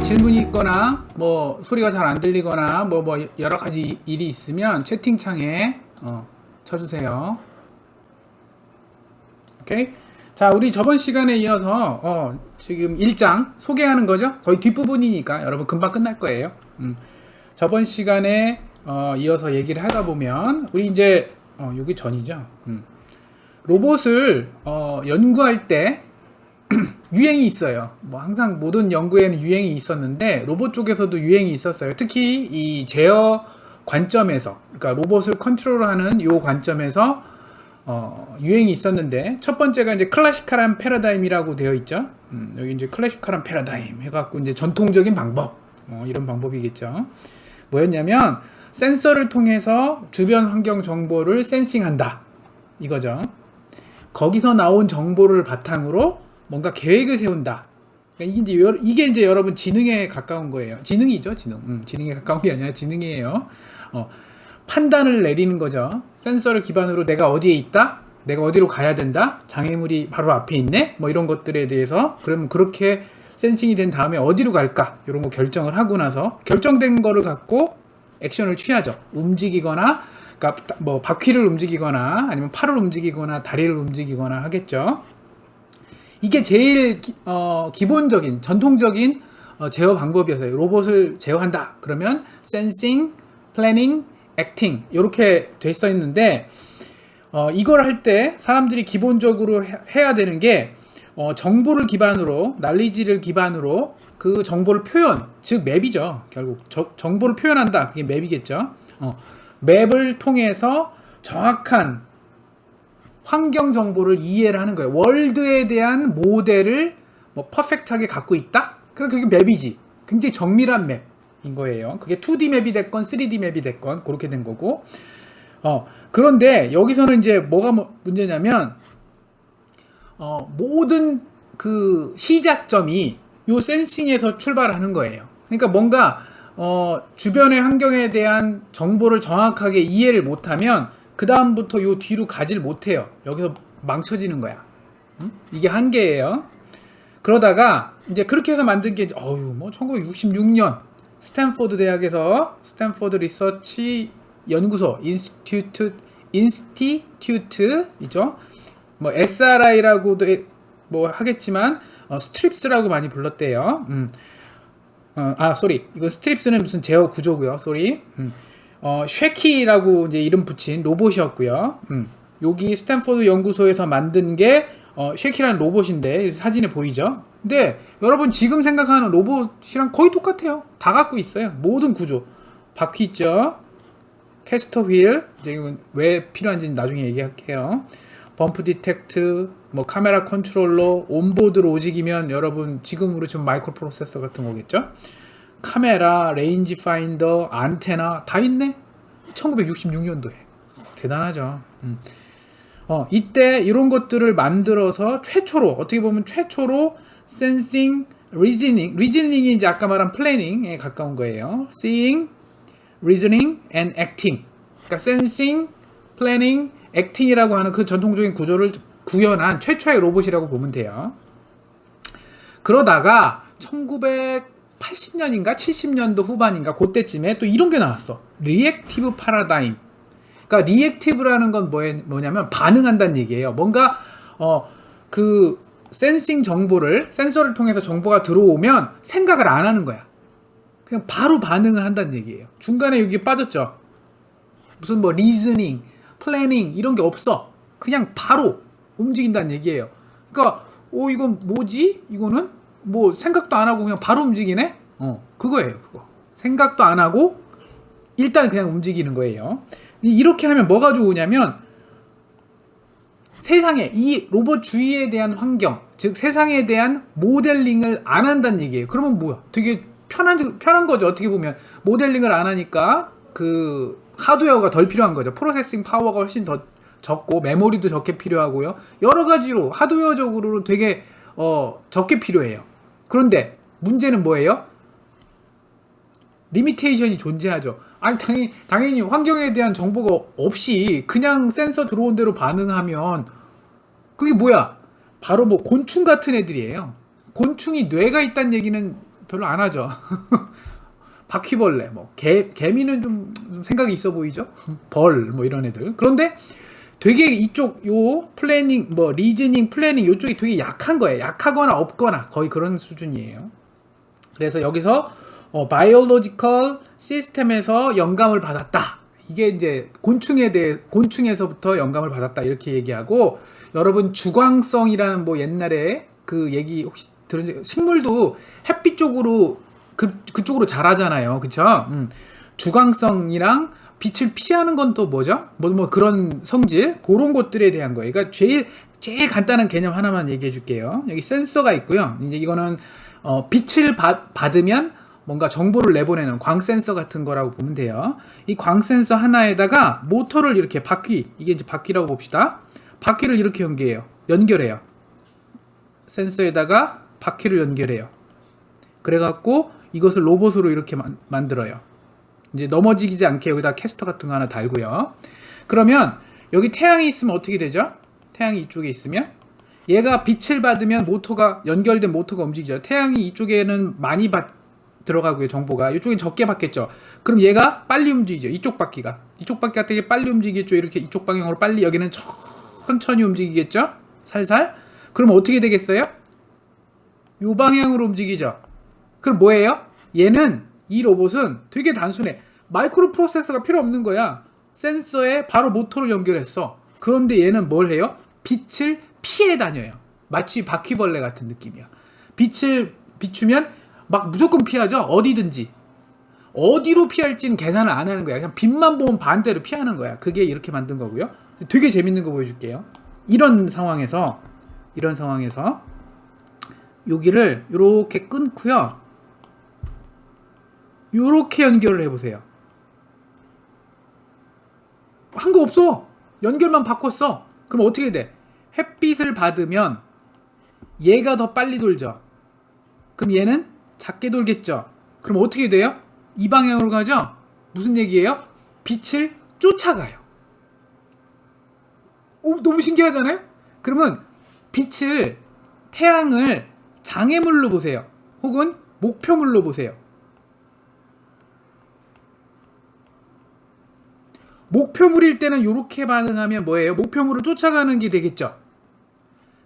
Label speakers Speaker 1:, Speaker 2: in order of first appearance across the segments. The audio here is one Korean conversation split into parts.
Speaker 1: 질문이 있거나 뭐 소리가 잘 안 들리거나 뭐 여러 가지 일이 있으면 채팅창에 쳐주세요. 오케이. 자, 우리 저번 시간에 이어서 지금 1장 소개하는 거죠. 거의 뒷부분이니까 여러분 금방 끝날 거예요. 저번 시간에 이어서 얘기를 하다 보면 우리 이제 여기 전이죠. 로봇을 연구할 때 유행이 있어요. 뭐 항상 모든 연구에는 유행이 있었는데 로봇 쪽에서도 유행이 있었어요. 특히 이 제어 관점에서, 그러니까 로봇을 컨트롤하는 요 관점에서 유행이 있었는데, 첫 번째가 이제 클래시컬한 패러다임이라고 되어 있죠. 여기 이제 클래시컬한 패러다임 해갖고 이제 전통적인 방법, 이런 방법이겠죠. 뭐였냐면 센서를 통해서 주변 환경 정보를 센싱한다, 이거죠. 거기서 나온 정보를 바탕으로 뭔가 계획을 세운다. 그러니까 이게 이제 여러분 지능에 가까운 거예요. 지능이죠, 지능. 지능에 가까운 게 아니라 지능이에요. 판단을 내리는 거죠. 센서를 기반으로 내가 어디에 있다, 내가 어디로 가야 된다, 장애물이 바로 앞에 있네, 뭐 이런 것들에 대해서, 그러면 그렇게 센싱이 된 다음에 어디로 갈까, 이런 거 결정을 하고 나서 결정된 거를 갖고 액션을 취하죠. 움직이거나, 그러니까 뭐 바퀴를 움직이거나 아니면 팔을 움직이거나 다리를 움직이거나 하겠죠. 이게 제일 기본적인 전통적인 제어 방법이었어요. 로봇을 제어한다 그러면 sensing, planning, acting 이렇게 돼 있어 있는데, 이걸 할 때 사람들이 기본적으로 해야 되는 게 정보를 기반으로, 난리지를 기반으로 그 정보를 표현, 즉 맵이죠. 결국 정보를 표현한다, 그게 맵이겠죠. 맵을 통해서 정확한 환경 정보를 이해를 하는 거예요. 월드에 대한 모델을 뭐 퍼펙트하게 갖고 있다? 그게 맵이지. 굉장히 정밀한 맵인 거예요. 그게 2D 맵이 됐건 3D 맵이 됐건 그렇게 된 거고. 그런데 여기서는 이제 뭐가 문제냐면 모든 그 시작점이 요 센싱에서 출발하는 거예요. 그러니까 뭔가 주변의 환경에 대한 정보를 정확하게 이해를 못하면 그 다음부터 요 뒤로 가질 못해요. 여기서 망쳐지는 거야. 이게 한계예요. 그러다가 이제 그렇게 해서 만든 게 뭐 1966년 스탠포드 대학에서 스탠포드 리서치 연구소 인스티튜트이죠. 뭐 SRI라고도 뭐 하겠지만 스트립스라고 많이 불렀대요. 이거 스트립스는 무슨 제어 구조고요. 쉐키라고 이제 이름 붙인 로봇이었고요. 여기 스탠포드 연구소에서 만든 게 쉐키라는 로봇인데 사진에 보이죠? 근데 여러분 지금 생각하는 로봇이랑 거의 똑같아요. 다 갖고 있어요. 모든 구조. 바퀴 있죠? 캐스터 휠, 이제 왜 필요한지는 나중에 얘기할게요. 범프 디텍트, 뭐 카메라 컨트롤러, 온보드로 오직이면 여러분 지금으로 치면 마이크로 프로세서 같은 거겠죠? 카메라, 레인지 파인더, 안테나 다 있네? 1966년도에. 대단하죠. 이때 이런 것들을 만들어서 어떻게 보면 최초로 sensing, reasoning이 이제 아까 말한 planning에 가까운 거예요. seeing, reasoning, and acting. 그러니까 sensing, planning, acting이라고 하는 그 전통적인 구조를 구현한 최초의 로봇이라고 보면 돼요. 그러다가 1980년인가 70년도 후반인가 그때쯤에 또 이런 게 나왔어. 리액티브 패러다임. 그러니까 리액티브라는 건 뭐냐면 반응한다는 얘기예요. 뭔가 그 센싱 정보를, 센서를 통해서 정보가 들어오면 생각을 안 하는 거야. 그냥 바로 반응을 한다는 얘기예요. 중간에 여기 빠졌죠. 무슨 뭐 리즈닝, 플래닝 이런 게 없어. 그냥 바로 움직인다는 얘기예요. 그러니까 이건 뭐지? 이거는 뭐 생각도 안 하고 그냥 바로 움직이네? 그거예요. 그거. 생각도 안 하고 일단 그냥 움직이는 거예요. 이렇게 하면 뭐가 좋으냐면 세상에, 이 로봇 주위에 대한 환경, 즉 세상에 대한 모델링을 안 한다는 얘기예요. 그러면 뭐야? 되게 편한 거죠. 어떻게 보면 모델링을 안 하니까 그 하드웨어가 덜 필요한 거죠. 프로세싱 파워가 훨씬 더 적고 메모리도 적게 필요하고요. 여러 가지로 하드웨어적으로 되게 적게 필요해요. 그런데 문제는 뭐예요? 리미테이션이 존재하죠. 아니 당연히 환경에 대한 정보가 없이 그냥 센서 들어온 대로 반응하면 그게 뭐야? 바로 뭐 곤충 같은 애들이에요. 곤충이 뇌가 있다는 얘기는 별로 안 하죠. 바퀴벌레, 뭐 개미는 좀 생각이 있어 보이죠. 벌, 뭐 이런 애들. 그런데 되게 이쪽 요 플래닝, 뭐 리즈닝, 플래닝 요쪽이 되게 약한 거예요. 약하거나 없거나 거의 그런 수준이에요. 그래서 여기서 바이올로지컬 시스템에서 영감을 받았다. 이게 이제 곤충에서부터 영감을 받았다 이렇게 얘기하고, 여러분 주광성이라는 뭐 옛날에 그 얘기 혹시 들은 적, 식물도 햇빛 쪽으로 그쪽으로 자라잖아요, 그쵸? 주광성이랑 빛을 피하는 건 또 뭐죠? 뭐 그런 성질, 그런 것들에 대한 거예요. 그러니까 제일 간단한 개념 하나만 얘기해 줄게요. 여기 센서가 있고요. 이제 이거는 빛을 받으면 뭔가 정보를 내보내는 광 센서 같은 거라고 보면 돼요. 이 광 센서 하나에다가 모터를 이렇게 이게 이제 바퀴라고 봅시다. 바퀴를 이렇게 연결해요. 센서에다가 바퀴를 연결해요. 그래갖고 이것을 로봇으로 이렇게 만들어요. 이제 넘어지지 않게 여기다 캐스터 같은 거 하나 달고요. 그러면 여기 태양이 있으면 어떻게 되죠? 태양이 이쪽에 있으면 얘가 빛을 받으면 연결된 모터가 움직이죠. 태양이 이쪽에는 많이 들어가고요, 정보가. 이쪽엔 적게 받겠죠. 그럼 얘가 빨리 움직이죠. 이쪽 바퀴가 되게 빨리 움직이겠죠. 이렇게 이쪽 방향으로 빨리, 여기는 천천히 움직이겠죠. 살살. 그럼 어떻게 되겠어요? 이 방향으로 움직이죠. 그럼 뭐예요? 이 로봇은 되게 단순해. 마이크로 프로세서가 필요 없는 거야. 센서에 바로 모터를 연결했어. 그런데 얘는 뭘 해요? 빛을 피해 다녀요. 마치 바퀴벌레 같은 느낌이야. 빛을 비추면 막 무조건 피하죠. 어디든지. 어디로 피할지는 계산을 안 하는 거야. 그냥 빛만 보면 반대로 피하는 거야. 그게 이렇게 만든 거고요. 되게 재밌는 거 보여줄게요. 이런 상황에서 여기를 이렇게 끊고요. 요렇게 연결을 해보세요. 한 거 없어. 연결만 바꿨어. 그럼 어떻게 돼? 햇빛을 받으면 얘가 더 빨리 돌죠. 그럼 얘는 작게 돌겠죠. 그럼 어떻게 돼요? 이 방향으로 가죠? 무슨 얘기예요? 빛을 쫓아가요. 너무 신기하잖아요? 그러면 태양을 장애물로 보세요. 혹은 목표물로 보세요. 목표물일 때는 이렇게 반응하면 뭐예요? 목표물을 쫓아가는 게 되겠죠.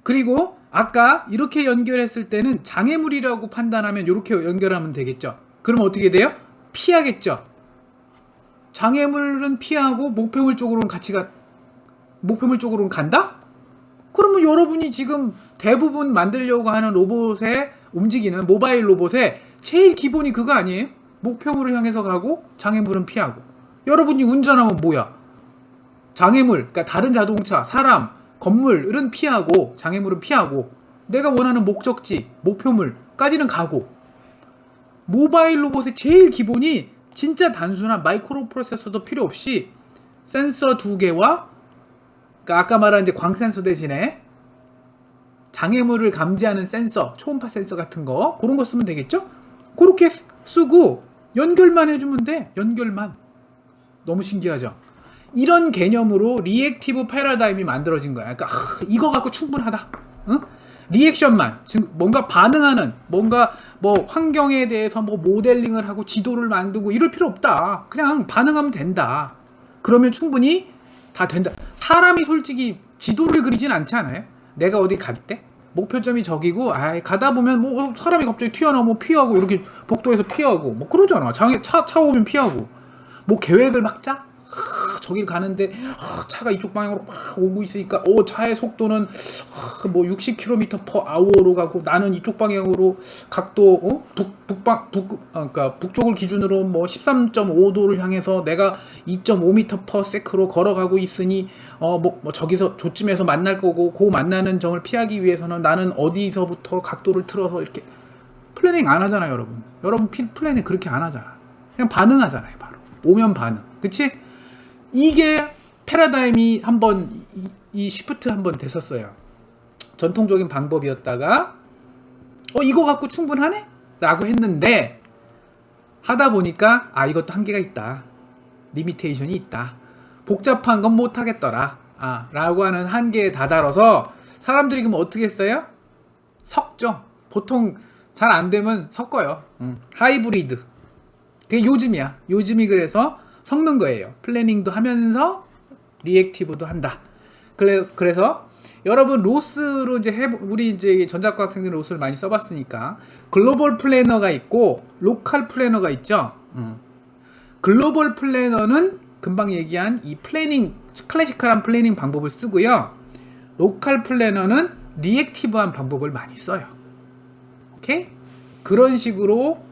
Speaker 1: 그리고 아까 이렇게 연결했을 때는 장애물이라고 판단하면 이렇게 연결하면 되겠죠. 그럼 어떻게 돼요? 피하겠죠. 장애물은 피하고 목표물 쪽으로는 목표물 쪽으로는 간다? 그러면 여러분이 지금 대부분 만들려고 하는 로봇에 움직이는 모바일 로봇에 제일 기본이 그거 아니에요? 목표물을 향해서 가고 장애물은 피하고. 여러분이 운전하면 뭐야? 장애물, 그러니까 다른 자동차, 사람, 건물은 피하고 장애물은 피하고, 내가 원하는 목적지, 목표물까지는 가고. 모바일 로봇의 제일 기본이 진짜 단순한 마이크로 프로세서도 필요 없이 센서 2개와, 그러니까 아까 말한 이제 광 센서 대신에 장애물을 감지하는 센서, 초음파 센서 같은 거, 그런 거 쓰면 되겠죠? 그렇게 쓰고 연결만 해주면 돼. 연결만. 너무 신기하죠? 이런 개념으로 리액티브 패러다임이 만들어진 거야. 그러니까 이거 갖고 충분하다. 응? 리액션만, 지금 뭔가 반응하는, 뭔가 뭐 환경에 대해서 뭐 모델링을 하고 지도를 만들고 이럴 필요 없다. 그냥 반응하면 된다. 그러면 충분히 다 된다. 사람이 솔직히 지도를 그리진 않지 않아요? 내가 어디 갈 때 목표점이 저기고, 가다 보면 뭐 사람이 갑자기 튀어나오면 피하고, 이렇게 복도에서 피하고 뭐 그러잖아. 차 오면 피하고. 뭐 계획을 막 짜? 저길 가는데 차가 이쪽 방향으로 막 오고 있으니까 차의 속도는 뭐 60km/h로 가고, 나는 이쪽 방향으로 각도 그러니까 북쪽을 기준으로 뭐 13.5도를 향해서 내가 2.5m/s로 걸어가고 있으니 뭐 저기서 저쯤에서 만날 거고, 그 만나는 점을 피하기 위해서는 나는 어디서부터 각도를 틀어서 이렇게. 플래닝 안 하잖아요, 여러분. 여러분 플래닝 그렇게 안 하잖아. 그냥 반응하잖아요, 바로. 오면 반응. 그치? 이게 패러다임이 한번 이 시프트 한번 됐었어요. 전통적인 방법이었다가 이거 갖고 충분하네? 라고 했는데, 하다 보니까 이것도 한계가 있다. 리미테이션이 있다. 복잡한 건 못하겠더라. 라고 하는 한계에 다다라서 사람들이 그럼 어떻게 했어요? 섞죠. 보통 잘 안 되면 섞어요. 하이브리드. 그게 요즘이야. 요즘이 그래서 섞는 거예요. 플래닝도 하면서 리액티브도 한다. 그래서 여러분 로스로 이제 우리 이제 전자과 학생들 로스를 많이 써봤으니까 글로벌 플래너가 있고 로컬 플래너가 있죠. 글로벌 플래너는 금방 얘기한 이 플래닝 클래시컬한 플래닝 방법을 쓰고요. 로컬 플래너는 리액티브한 방법을 많이 써요. 오케이? 그런 식으로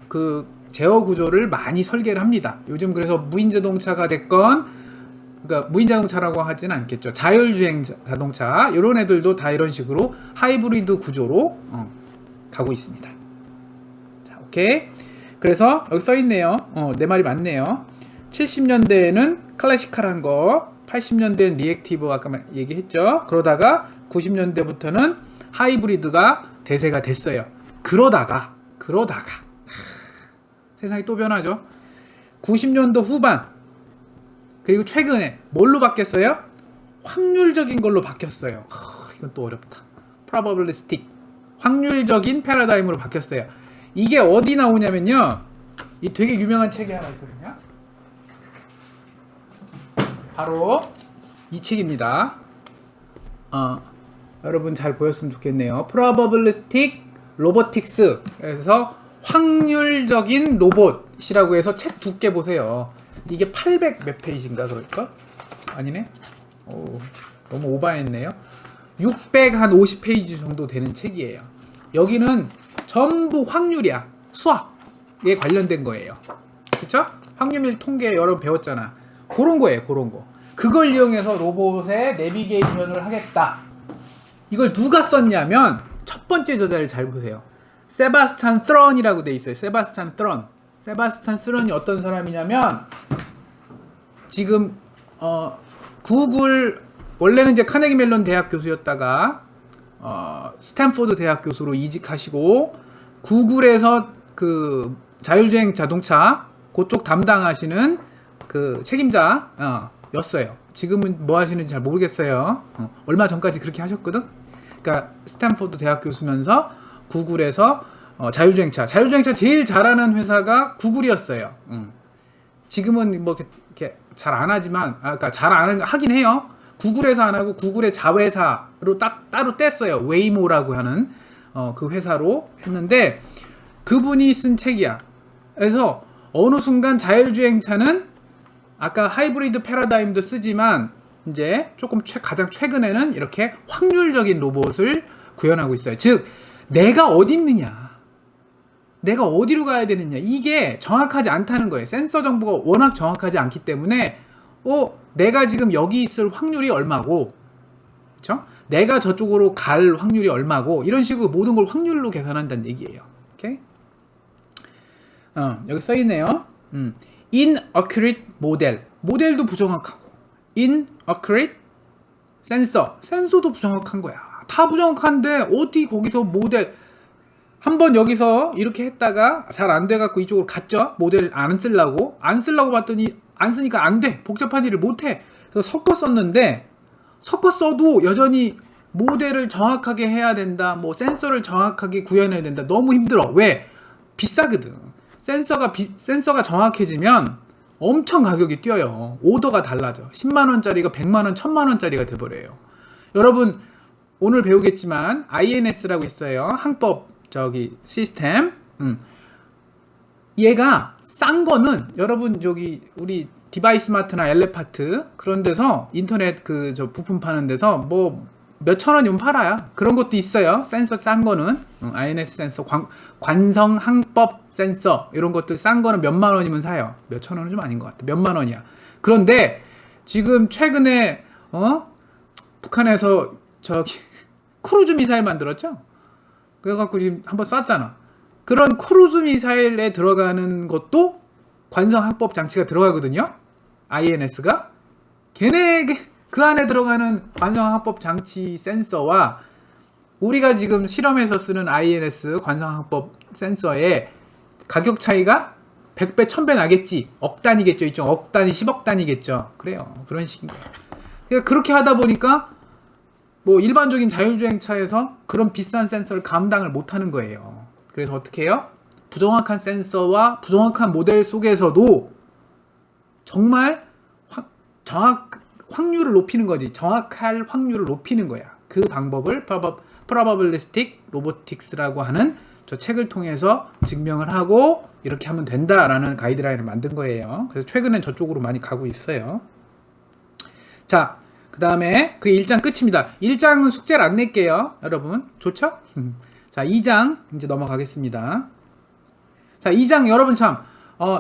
Speaker 1: 그 제어 구조를 많이 설계를 합니다. 요즘 그래서 무인자동차가 됐건 그러니까 무인자동차라고 하지는 않겠죠. 자율주행 자동차 이런 애들도 다 이런 식으로 하이브리드 구조로 가고 있습니다. 자, 오케이. 그래서 여기 써 있네요. 내 말이 맞네요. 70년대에는 클래시컬한 거, 80년대는 리액티브 아까 얘기했죠. 그러다가 90년대부터는 하이브리드가 대세가 됐어요. 그러다가 세상이 또 변하죠. 90년도 후반 그리고 최근에 뭘로 바뀌었어요? 확률적인 걸로 바뀌었어요. 이건 또 어렵다. probabilistic 확률적인 패러다임으로 바뀌었어요. 이게 어디 나오냐면요. 이 되게 유명한 책이 하나 있거든요. 바로 이 책입니다. 여러분 잘 보였으면 좋겠네요. probabilistic robotics. 그래서 확률적인 로봇이라고 해서 책 두께 보세요. 이게 800 몇 페이지인가 그럴까? 아니네. 너무 오버했네요. 650페이지 정도 되는 책이에요. 여기는 전부 확률이야. 수학에 관련된 거예요. 그쵸? 확률 통계 여러분 배웠잖아. 그런 거예요. 그런 거. 그걸 이용해서 로봇의 내비게이션을 하겠다. 이걸 누가 썼냐면 첫 번째 저자를 잘 보세요. 세바스찬 스런이라고 돼 있어요. 세바스찬 스런이 어떤 사람이냐면 지금 구글 원래는 이제 카네기 멜론 대학 교수였다가 스탠포드 대학 교수로 이직하시고 구글에서 그 자율주행 자동차 그쪽 담당하시는 그 책임자였어요. 지금은 뭐 하시는지 잘 모르겠어요. 얼마 전까지 그렇게 하셨거든. 그러니까 스탠포드 대학 교수면서 구글에서 자율주행차 제일 잘하는 회사가 구글이었어요. 지금은 뭐 이렇게 잘 안 하지만 그러니까 잘 안 하긴 해요. 구글에서 안 하고 구글의 자회사로 따로 뗐어요. 웨이모라고 하는 그 회사로 했는데 그분이 쓴 책이야. 그래서 어느 순간 자율주행차는 아까 하이브리드 패러다임도 쓰지만 이제 조금 가장 최근에는 이렇게 확률적인 로봇을 구현하고 있어요. 즉 내가 어디 있느냐, 내가 어디로 가야 되느냐, 이게 정확하지 않다는 거예요. 센서 정보가 워낙 정확하지 않기 때문에 내가 지금 여기 있을 확률이 얼마고, 그렇죠? 내가 저쪽으로 갈 확률이 얼마고, 이런 식으로 모든 걸 확률로 계산한다는 얘기예요. 오케이? 여기 써 있네요. inaccurate 모델도 부정확하고, inaccurate 센서도 부정확한 거야. 다 부정확한데 어디 거기서 모델 한번 여기서 이렇게 했다가 잘 안 돼갖고 이쪽으로 갔죠. 모델 안 쓰려고 봤더니 안 쓰니까 안 돼. 복잡한 일을 못해. 그래서 섞어 썼는데 섞어 써도 여전히 모델을 정확하게 해야 된다. 뭐 센서를 정확하게 구현해야 된다. 너무 힘들어. 왜? 비싸거든. 센서가 정확해지면 엄청 가격이 뛰어요. 오더가 달라져. 10만원짜리가 100만원, 1000만원짜리가 돼버려요. 여러분 오늘 배우겠지만 INS라고 있어요. 항법 시스템. 얘가 싼 거는 여러분 저기 우리 디바이스마트나 엘레파트 그런 데서 인터넷 부품 파는 데서 뭐 몇천 원이면 팔아요. 그런 것도 있어요. 센서 싼 거는 INS 센서, 관성 항법 센서 이런 것들 싼 거는 몇만 원이면 사요. 몇천 원은 좀 아닌 것 같아. 몇만 원이야. 그런데 지금 최근에 북한에서 크루즈 미사일 만들었죠? 그래갖고 지금 한번 쐈잖아. 그런 크루즈 미사일에 들어가는 것도 관성 항법 장치가 들어가거든요. INS가 걔네 그 안에 들어가는 관성 항법 장치 센서와 우리가 지금 실험에서 쓰는 INS 관성 항법 센서의 가격 차이가 100배, 1000배 나겠지. 억 단위겠죠. 이쪽 억 단위, 10억 단위겠죠. 그래요. 그런 식인 거예요. 그러니까 그렇게 하다 보니까 뭐 일반적인 자율주행차에서 그런 비싼 센서를 감당을 못 하는 거예요. 그래서 어떻게 해요? 부정확한 센서와 부정확한 모델 속에서도 정말 확률을 높이는 거지. 정확할 확률을 높이는 거야. 그 방법을 Probabilistic Robotics라고 하는 저 책을 통해서 증명을 하고 이렇게 하면 된다라는 가이드라인을 만든 거예요. 그래서 최근엔 저쪽으로 많이 가고 있어요. 자, 그 다음에 그 1장 끝입니다. 1장은 숙제를 안 낼게요. 여러분 좋죠? 자, 2장 이제 넘어가겠습니다. 자, 2장 여러분 참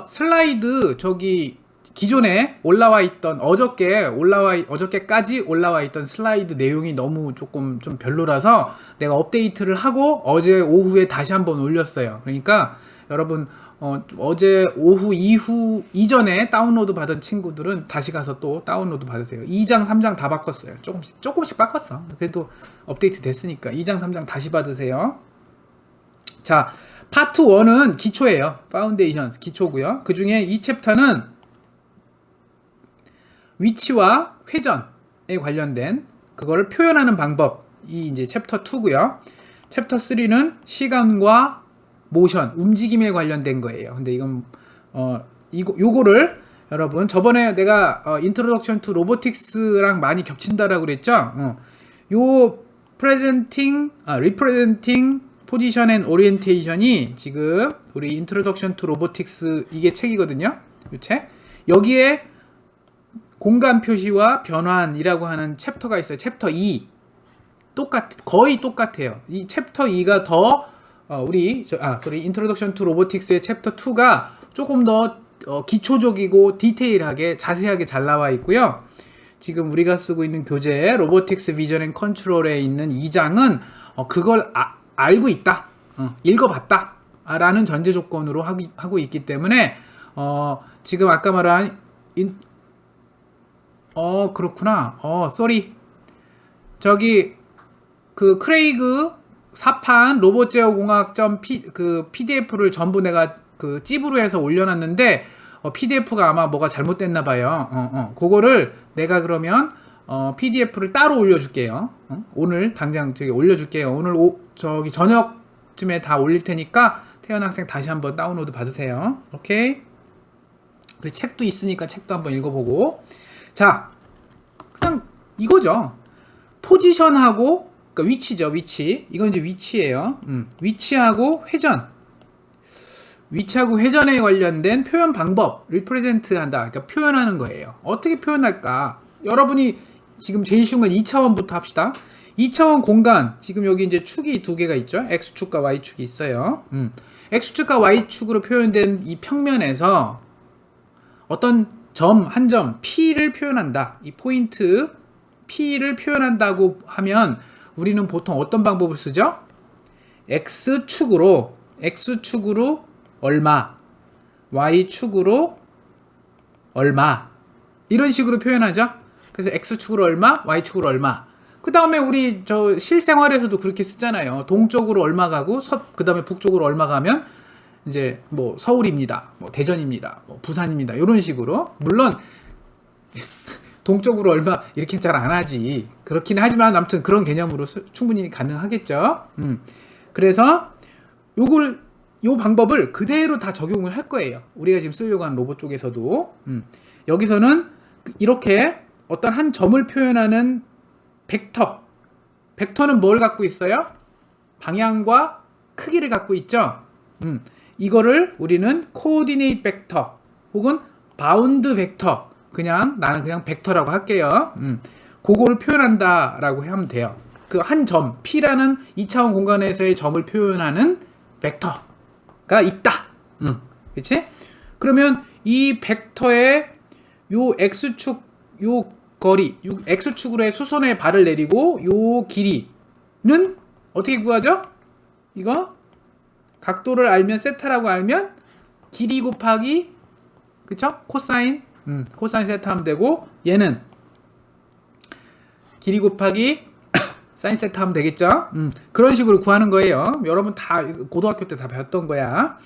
Speaker 1: 슬라이드 저기 기존에 올라와 있던 어저께까지 올라와 있던 슬라이드 내용이 너무 조금 좀 별로라서 내가 업데이트를 하고 어제 오후에 다시 한번 올렸어요. 그러니까 여러분 어제 오후 이전에 다운로드 받은 친구들은 다시 가서 또 다운로드 받으세요. 2장 3장 다 바꿨어요. 조금씩 바꿨어. 그래도 업데이트 됐으니까 2장 3장 다시 받으세요. 자, 파트 1은 기초예요. 파운데이션 기초고요. 그 중에 이 챕터는 위치와 회전에 관련된 그거를 표현하는 방법이 이제 챕터 2고요. 챕터 3는 시간과 모션, 움직임에 관련된 거예요. 근데 이건 요거를 여러분 저번에 내가 Introduction to Robotics랑 많이 겹친다라고 그랬죠. 요 Representing Position and Orientation이 지금 우리 Introduction to Robotics 이게 책이거든요. 이 책. 여기에 공간 표시와 변환이라고 하는 챕터가 있어요. 챕터 2. 거의 똑같아요. 이 챕터 2가 더 우리 Introduction to Robotics의 챕터 2가 조금 더 기초적이고 디테일하게 자세하게 잘 나와 있고요. 지금 우리가 쓰고 있는 교재 Robotics Vision and Control에 있는 2장은 그걸 알고 있다. 읽어봤다. 라는 전제 조건으로 하고 있기 때문에 지금 아까 말한 그렇구나. 쏘리. 저기 그 크레이그 4판 로봇 제어 공학 PDF를 전부 내가 그 찝으로 해서 올려놨는데 PDF가 아마 뭐가 잘못됐나 봐요. 그거를 내가 그러면 PDF를 따로 올려줄게요. 오늘 당장 저기 올려줄게요. 오늘 저기 저녁쯤에 다 올릴 테니까 태연 학생 다시 한번 다운로드 받으세요. 오케이. 그리고 책도 있으니까 책도 한번 읽어보고. 자, 그냥 이거죠. 포지션하고 그러니까 위치죠. 위치. 이건 이제 위치예요. 위치하고 회전. 위치하고 회전에 관련된 표현 방법, represent 한다. 그러니까 표현하는 거예요. 어떻게 표현할까? 여러분이 지금 제일 쉬운 건 2차원부터 합시다. 2차원 공간. 지금 여기 이제 축이 두 개가 있죠. X축과 Y축이 있어요. X축과 Y축으로 표현된 이 평면에서 어떤 한 점, P를 표현한다. 이 포인트 P를 표현한다고 하면 우리는 보통 어떤 방법을 쓰죠? X축으로 얼마, Y축으로 얼마 이런 식으로 표현하죠. 그래서 X축으로 얼마, Y축으로 얼마. 그 다음에 우리 저 실생활에서도 그렇게 쓰잖아요. 동쪽으로 얼마 가고 그 다음에 북쪽으로 얼마 가면 이제 뭐 서울입니다, 뭐 대전입니다, 뭐 부산입니다 이런 식으로. 물론 동쪽으로 얼마 이렇게 잘 안 하지. 그렇긴 하지만 아무튼 그런 개념으로 충분히 가능하겠죠. 그래서 요 방법을 그대로 다 적용을 할 거예요. 우리가 지금 쓰려고 하는 로봇 쪽에서도. 여기서는 이렇게 어떤 한 점을 표현하는 벡터는 뭘 갖고 있어요? 방향과 크기를 갖고 있죠. 이거를 우리는 코오디네이트 벡터 혹은 바운드 벡터, 나는 그냥 벡터라고 할게요. 그거를 표현한다라고 하면 돼요. 그 한 점, P라는 2차원 공간에서의 점을 표현하는 벡터가 있다. 그치? 그러면 이 벡터의 요 X축, 요 거리, X축으로의 수선의 발을 내리고 요 길이는 어떻게 구하죠? 이거 각도를 알면, 세타라고 알면 길이 곱하기, 그쵸? 코사인 세타 하면 되고, 얘는 길이 곱하기 사인 세타 하면 되겠죠? 그런 식으로 구하는 거예요. 여러분 다 고등학교 때 다 배웠던 거야.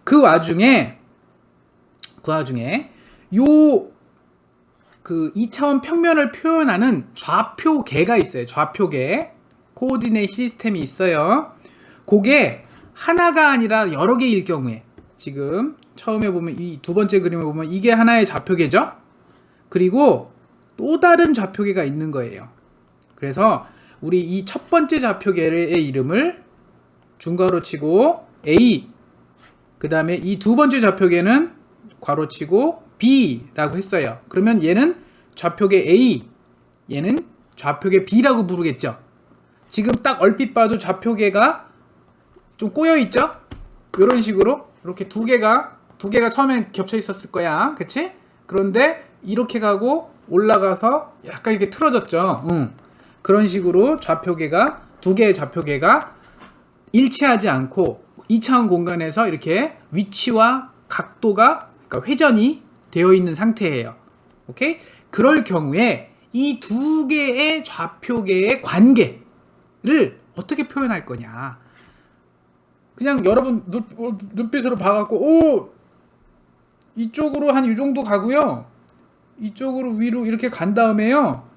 Speaker 1: 그 와중에 요 그 2차원 평면을 표현하는 좌표계가 있어요. 좌표계. 코오디네이트 시스템이 있어요. 그게 하나가 아니라 여러 개일 경우에, 지금 처음에 보면 이 두 번째 그림을 보면 이게 하나의 좌표계죠. 그리고 또 다른 좌표계가 있는 거예요. 그래서 우리 이 첫 번째 좌표계의 이름을 중괄호 치고 A, 그 다음에 이 두 번째 좌표계는 괄호 치고 B라고 했어요. 그러면 얘는 좌표계 A, 얘는 좌표계 B라고 부르겠죠. 지금 딱 얼핏 봐도 좌표계가 좀 꼬여 있죠? 이런 식으로 이렇게 두 개가 처음엔 겹쳐 있었을 거야, 그치? 그런데 이렇게 가고 올라가서 약간 이렇게 틀어졌죠. 그런 식으로 좌표계가 두 개의 좌표계가 일치하지 않고 2차원 공간에서 이렇게 위치와 각도가, 그러니까 회전이 되어 있는 상태예요. 오케이? 그럴 경우에 이 두 개의 좌표계의 관계를 어떻게 표현할 거냐? 그냥 여러분 눈빛으로 봐갖고, 오, 이쪽으로 한 이 정도 가고요, 이쪽으로 위로 이렇게 간 다음에요,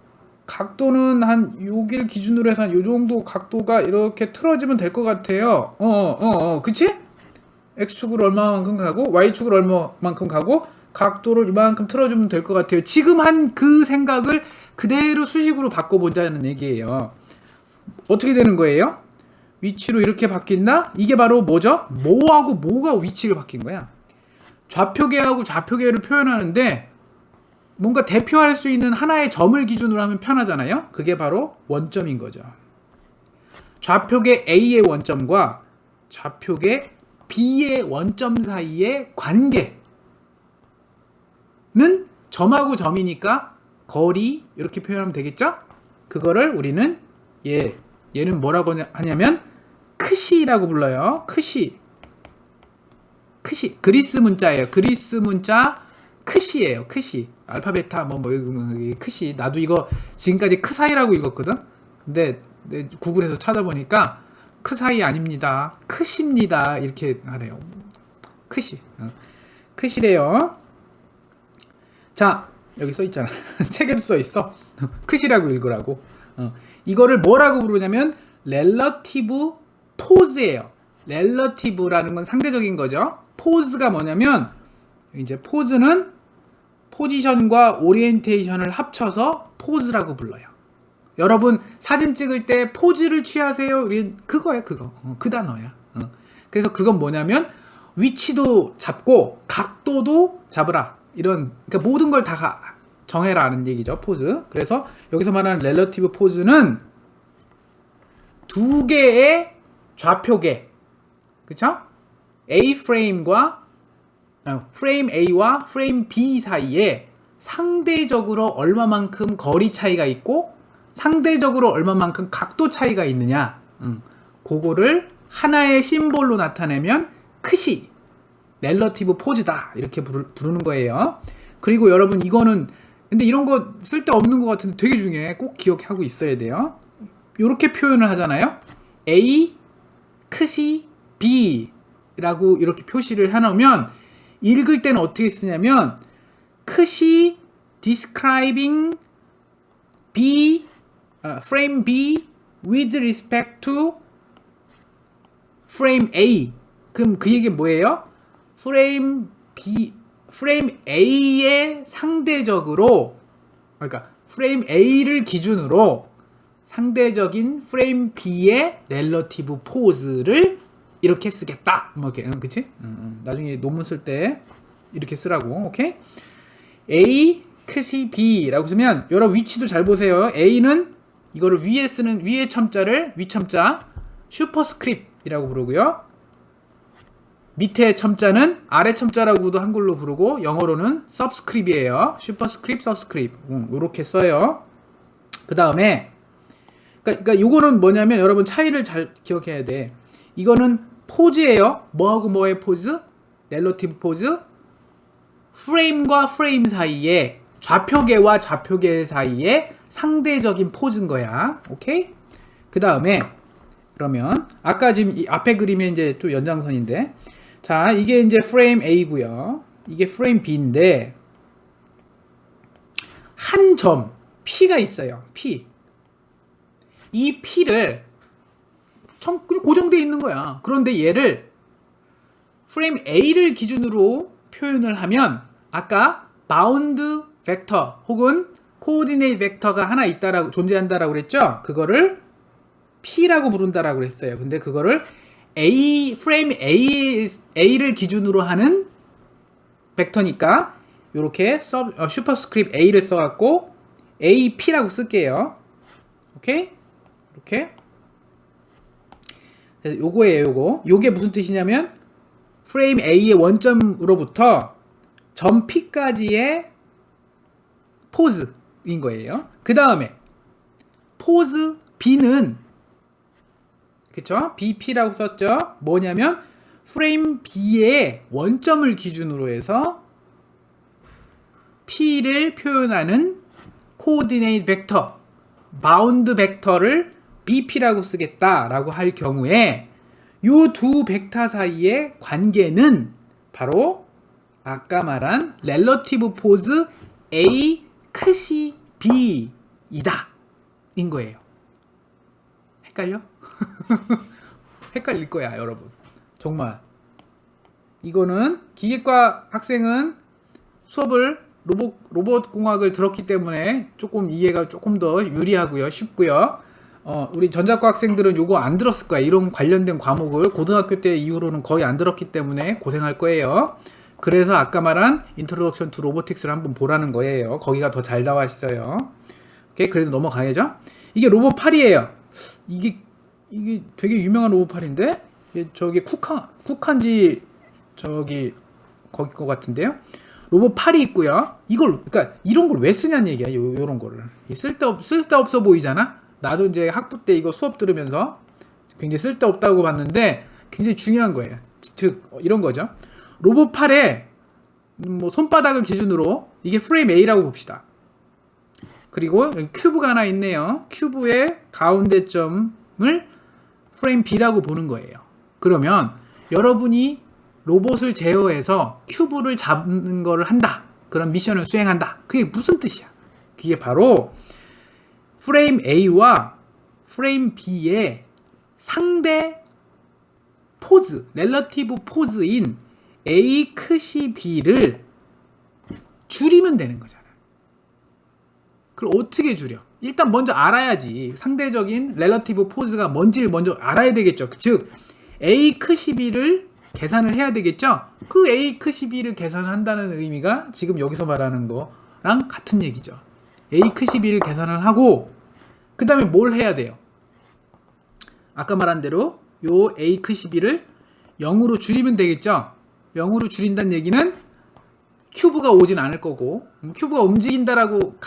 Speaker 1: 각도는 한 여기를 기준으로 해서 한 요 정도 각도가 이렇게 틀어지면 될 것 같아요. 그치? X축으로 얼마만큼 가고 Y축으로 얼마만큼 가고 각도를 이만큼 틀어주면 될 것 같아요. 지금 한 그 생각을 그대로 수식으로 바꿔보자는 얘기예요. 어떻게 되는 거예요? 위치로 이렇게 바뀐다? 이게 바로 뭐죠? 뭐하고 뭐가 위치를 바뀐 거야. 좌표계하고 좌표계를 표현하는데 뭔가 대표할 수 있는 하나의 점을 기준으로 하면 편하잖아요. 그게 바로 원점인 거죠. 좌표계 A의 원점과 좌표계 B의 원점 사이의 관계는 점하고 점이니까 거리, 이렇게 표현하면 되겠죠? 그거를 우리는 얘는 뭐라고 하냐면 크시라고 불러요. 크시. 그리스 문자예요. 그리스 문자 크시예요. 크시. 알파베타 크시. 나도 이거 지금까지 크사이라고 읽었거든. 근데 구글에서 찾아보니까 크사이 아닙니다, 크시입니다, 이렇게 하래요. 크시. 크시래요. 자, 여기 써 있잖아. 책에도 써 있어. 크시라고 읽으라고. 이거를 뭐라고 부르냐면 렐러티브 포즈예요. 렐러티브라는 건 상대적인 거죠. 포즈가 뭐냐면, 이제 포즈는 포지션과 오리엔테이션을 합쳐서 포즈라고 불러요. 여러분 사진 찍을 때 포즈를 취하세요, 그거야, 그거. 그 단어야. 그래서 그건 뭐냐면 위치도 잡고 각도도 잡으라, 이런, 그러니까 모든 걸 다 정해라는 얘기죠, 포즈. 그래서 여기서 말하는 렐러티브 포즈는 두 개의 좌표계, 그쵸? A 프레임과 프레임 A와 프레임 B 사이에 상대적으로 얼마만큼 거리 차이가 있고 상대적으로 얼마만큼 각도 차이가 있느냐, 그거를 하나의 심볼로 나타내면 크시, 렐러티브 포즈다, 이렇게 부르는 거예요. 그리고 여러분 이거는 근데 이런 거 쓸데없는 것 같은데 되게 중요해. 꼭 기억하고 있어야 돼요. 이렇게 표현을 하잖아요. A 크시 B 라고 이렇게 표시를 해놓으면 읽을 때는 어떻게 쓰냐면 크시 describing B, frame B with respect to frame A. 그럼 그 얘기는 뭐예요? 프레임 A의 상대적으로, 그러니까 프레임 A를 기준으로 상대적인 프레임 B의 렐러티브 포즈를 이렇게 쓰겠다, 뭐 이렇게. 그치? 나중에 논문 쓸 때 이렇게 쓰라고. 오케이? A 크시 B라고 쓰면 여러분 위치도 잘 보세요. A는 이거를 위에 쓰는 위에 첨자를 위첨자 슈퍼스크립트이라고 부르고요. 밑에 첨자는 아래 첨자라고도 한글로 부르고 영어로는 서브스크립트이에요. 슈퍼스크립트, 서브스크립트. 이렇게 써요. 그 다음에 그러니까 요거는 뭐냐면 여러분 차이를 잘 기억해야 돼. 이거는 포즈예요. 뭐하고 뭐의 포즈? 렐러티브 포즈. 프레임과 프레임 사이에, 좌표계와 좌표계 사이에 상대적인 포즈인 거야. 오케이? 그 다음에 그러면 아까 지금 이 앞에 그림이 이제 좀 연장선인데, 자, 이게 이제 프레임 A고요. 이게 프레임 B인데 한 점 P가 있어요. P. 이 P를 그냥 고정되어 있는 거야. 그런데 얘를 프레임 A를 기준으로 표현을 하면 아까 바운드 벡터 혹은 코오디네이트 벡터가 하나 있다라고 존재한다라고 그랬죠? 그거를 P라고 부른다라고 그랬어요. 근데 그거를 프레임 A를 기준으로 하는 벡터니까 이렇게 슈퍼스크립트 A를 써갖고 AP라고 쓸게요. 오케이? 이렇게. 그래서 요거예요, 요게 무슨 뜻이냐면 프레임 A의 원점으로부터 점 P까지의 포즈인 거예요. 그 다음에 포즈 B는 그쵸? BP라고 썼죠? 뭐냐면 프레임 B의 원점을 기준으로 해서 P를 표현하는 코오디네이트 벡터, 바운드 벡터를 BP라고 쓰겠다라고 할 경우에 이 두 벡터 사이의 관계는 바로 아까 말한 렐러티브 포즈 A 컷이 B이다 인 거예요. 헷갈려? 헷갈릴 거야, 여러분. 정말. 이거는 기계과 학생은 수업을 로봇 공학을 들었기 때문에 조금 이해가 조금 더 유리하고요, 쉽고요. 우리 전자과 학생들은 요거 안 들었을 거야. 이런 관련된 과목을 고등학교 때 이후로는 거의 안 들었기 때문에 고생할 거예요. 그래서 아까 말한 인트로덕션 투 로보틱스를 한번 보라는 거예요. 거기가 더 잘 나와 있어요. 오케이, 그래서 넘어가야죠. 이게 로봇 8이에요. 이게 되게 유명한 로봇 8인데 저기 쿡한지 저기 거기 거 같은데요. 로봇 8이 있고요. 그러니까 이런 걸 왜 쓰냐는 얘기야. 요런 거를. 쓸데없어 보이잖아. 나도 이제 학부 때 이거 수업 들으면서 굉장히 쓸데없다고 봤는데 굉장히 중요한 거예요. 즉 이런 거죠. 로봇 8에 뭐 손바닥을 기준으로 이게 프레임 A라고 봅시다. 그리고 여기 큐브가 하나 있네요. 큐브의 가운데 점을 프레임 B라고 보는 거예요. 그러면 여러분이 로봇을 제어해서 큐브를 잡는 거를 한다. 그런 미션을 수행한다. 그게 무슨 뜻이야? 그게 바로 프레임 A와 프레임 B의 상대 포즈, 렐러티브 포즈인 A 컷이 B를 줄이면 되는 거잖아. 그걸 어떻게 줄여? 일단 먼저 알아야지. 상대적인 렐러티브 포즈가 뭔지를 먼저 알아야 되겠죠. 즉 A 컷이 B를 계산을 해야 되겠죠. 그 A 컷이 B를 계산한다는 의미가 지금 여기서 말하는 거랑 같은 얘기죠. A 컷이 B를 계산을 하고 그 다음에 뭘 해야 돼요? 아까 말한 대로 요 A 컷이 B를 0으로 줄이면 되겠죠. 0으로 줄인다는 얘기는 큐브가 오진 않을 거고 큐브가 움직인다라고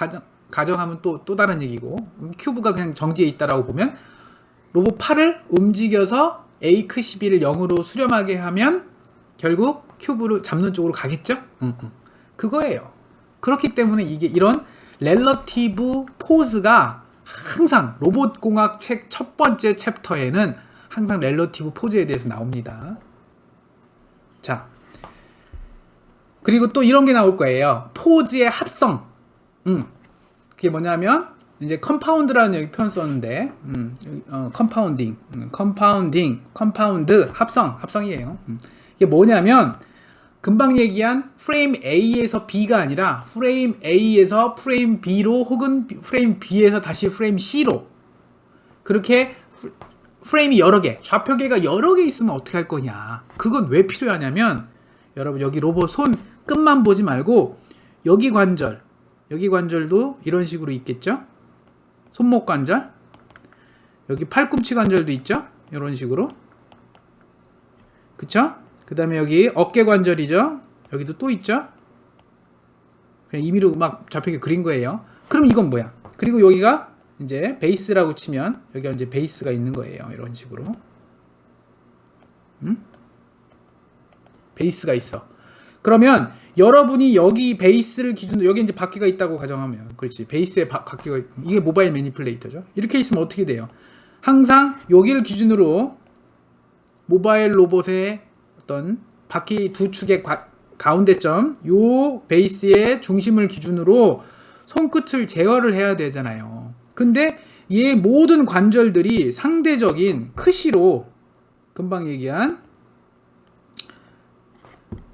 Speaker 1: 가정하면 또 다른 얘기고 큐브가 그냥 정지해 있다라고 보면 로봇 8을 움직여서 A 컷이 B를 0으로 수렴하게 하면 결국 큐브를 잡는 쪽으로 가겠죠? 그거예요. 그렇기 때문에 이게 이런 렐러티브 포즈가 항상 로봇공학 책 첫 번째 챕터에는 항상 렐러티브 포즈에 대해서 나옵니다. 자, 그리고 또 이런 게 나올 거예요. 포즈의 합성. 그게 뭐냐면 이제 컴파운드라는 여기 표현 썼는데 컴파운드 합성이에요. 이게 뭐냐면 금방 얘기한 프레임 A에서 B가 아니라 프레임 A에서 프레임 B로 혹은 프레임 B에서 다시 프레임 C로 그렇게 프레임이 여러 개, 좌표계가 여러 개 있으면 어떻게 할 거냐. 그건 왜 필요하냐면 여러분 여기 로봇 손 끝만 보지 말고 여기 관절도 이런 식으로 있겠죠. 손목 관절, 여기 팔꿈치 관절도 있죠. 이런 식으로. 그쵸? 그 다음에 여기 어깨 관절이죠. 여기도 또 있죠. 그냥 임의로 막 좌표계 그린 거예요. 그럼 이건 뭐야? 그리고 여기가 이제 베이스라고 치면 여기가 이제 베이스가 있는 거예요. 이런 식으로. 베이스가 있어. 그러면 여러분이 여기 베이스를 기준으로 여기 이제 바퀴가 있다고 가정하면 그렇지. 베이스에 바퀴가 이게 모바일 매니플레이터죠. 이렇게 있으면 어떻게 돼요? 항상 여기를 기준으로 모바일 로봇의 어떤 바퀴 두 축의 가운데점 요 베이스의 중심을 기준으로 손끝을 제어를 해야 되잖아요. 근데 얘 모든 관절들이 상대적인 크시로 금방 얘기한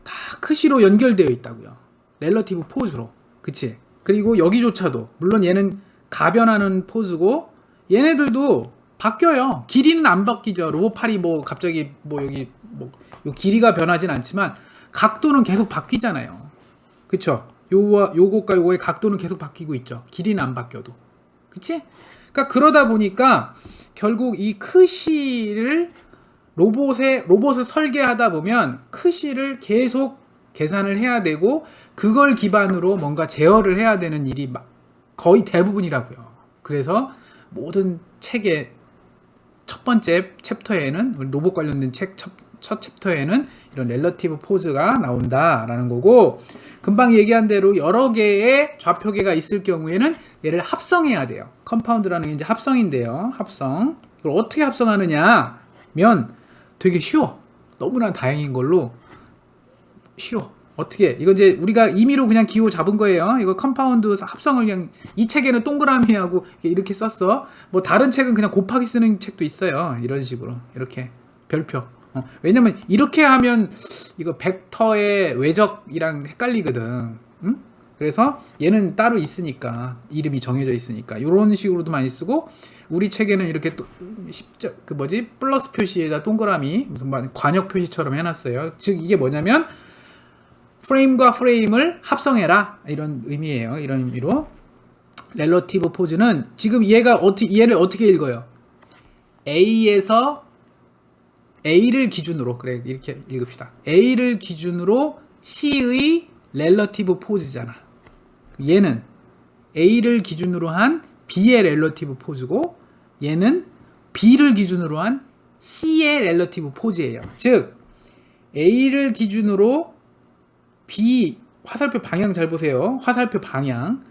Speaker 1: 다 크시로 연결되어 있다고요. 렐러티브 포즈로. 그치? 그리고 여기조차도 물론 얘는 가변하는 포즈고 얘네들도 바뀌어요. 길이는 안 바뀌죠. 로봇팔이 뭐 갑자기 뭐 여기 뭐 요 길이가 변하진 않지만 각도는 계속 바뀌잖아요. 그쵸? 요것과 요거의 각도는 계속 바뀌고 있죠. 길이는 안 바뀌어도. 그치? 그러니까 그러다 보니까 결국 이 크시를 로봇을 설계하다 보면 크시를 계속 계산을 해야 되고 그걸 기반으로 뭔가 제어를 해야 되는 일이 거의 대부분이라고요. 그래서 모든 책의 첫 번째 챕터에는 로봇 관련된 책 첫 챕터에는 이런 렐러티브 포즈가 나온다라는 거고 금방 얘기한 대로 여러 개의 좌표계가 있을 경우에는 얘를 합성해야 돼요. 컴파운드라는 게 이제 합성인데요. 합성. 이걸 어떻게 합성하느냐면 되게 쉬워. 너무나 다행인 걸로 쉬워. 어떻게? 이거 이제 우리가 임의로 그냥 기호 잡은 거예요. 이거 컴파운드 합성을 그냥 이 책에는 동그라미하고 이렇게 썼어. 뭐 다른 책은 그냥 곱하기 쓰는 책도 있어요. 이런 식으로 이렇게 별표. 왜냐면 이렇게 하면 이거 벡터의 외적이랑 헷갈리거든. 응? 그래서 얘는 따로 있으니까 이름이 정해져 있으니까 이런 식으로도 많이 쓰고 우리 책에는 이렇게 또 플러스 표시에다 동그라미 무슨 관역 표시처럼 해놨어요. 즉 이게 뭐냐면 프레임과 프레임을 합성해라 이런 의미예요. 이런 의미로 렐러티브 포즈는 지금 얘를 어떻게 읽어요? A를 기준으로 그래 이렇게 읽읍시다. A를 기준으로 C의 렐러티브 포즈잖아. 얘는 A를 기준으로 한 B의 렐러티브 포즈고 얘는 B를 기준으로 한 C의 렐러티브 포즈예요. 즉 A를 기준으로 B 화살표 방향 잘 보세요. 화살표 방향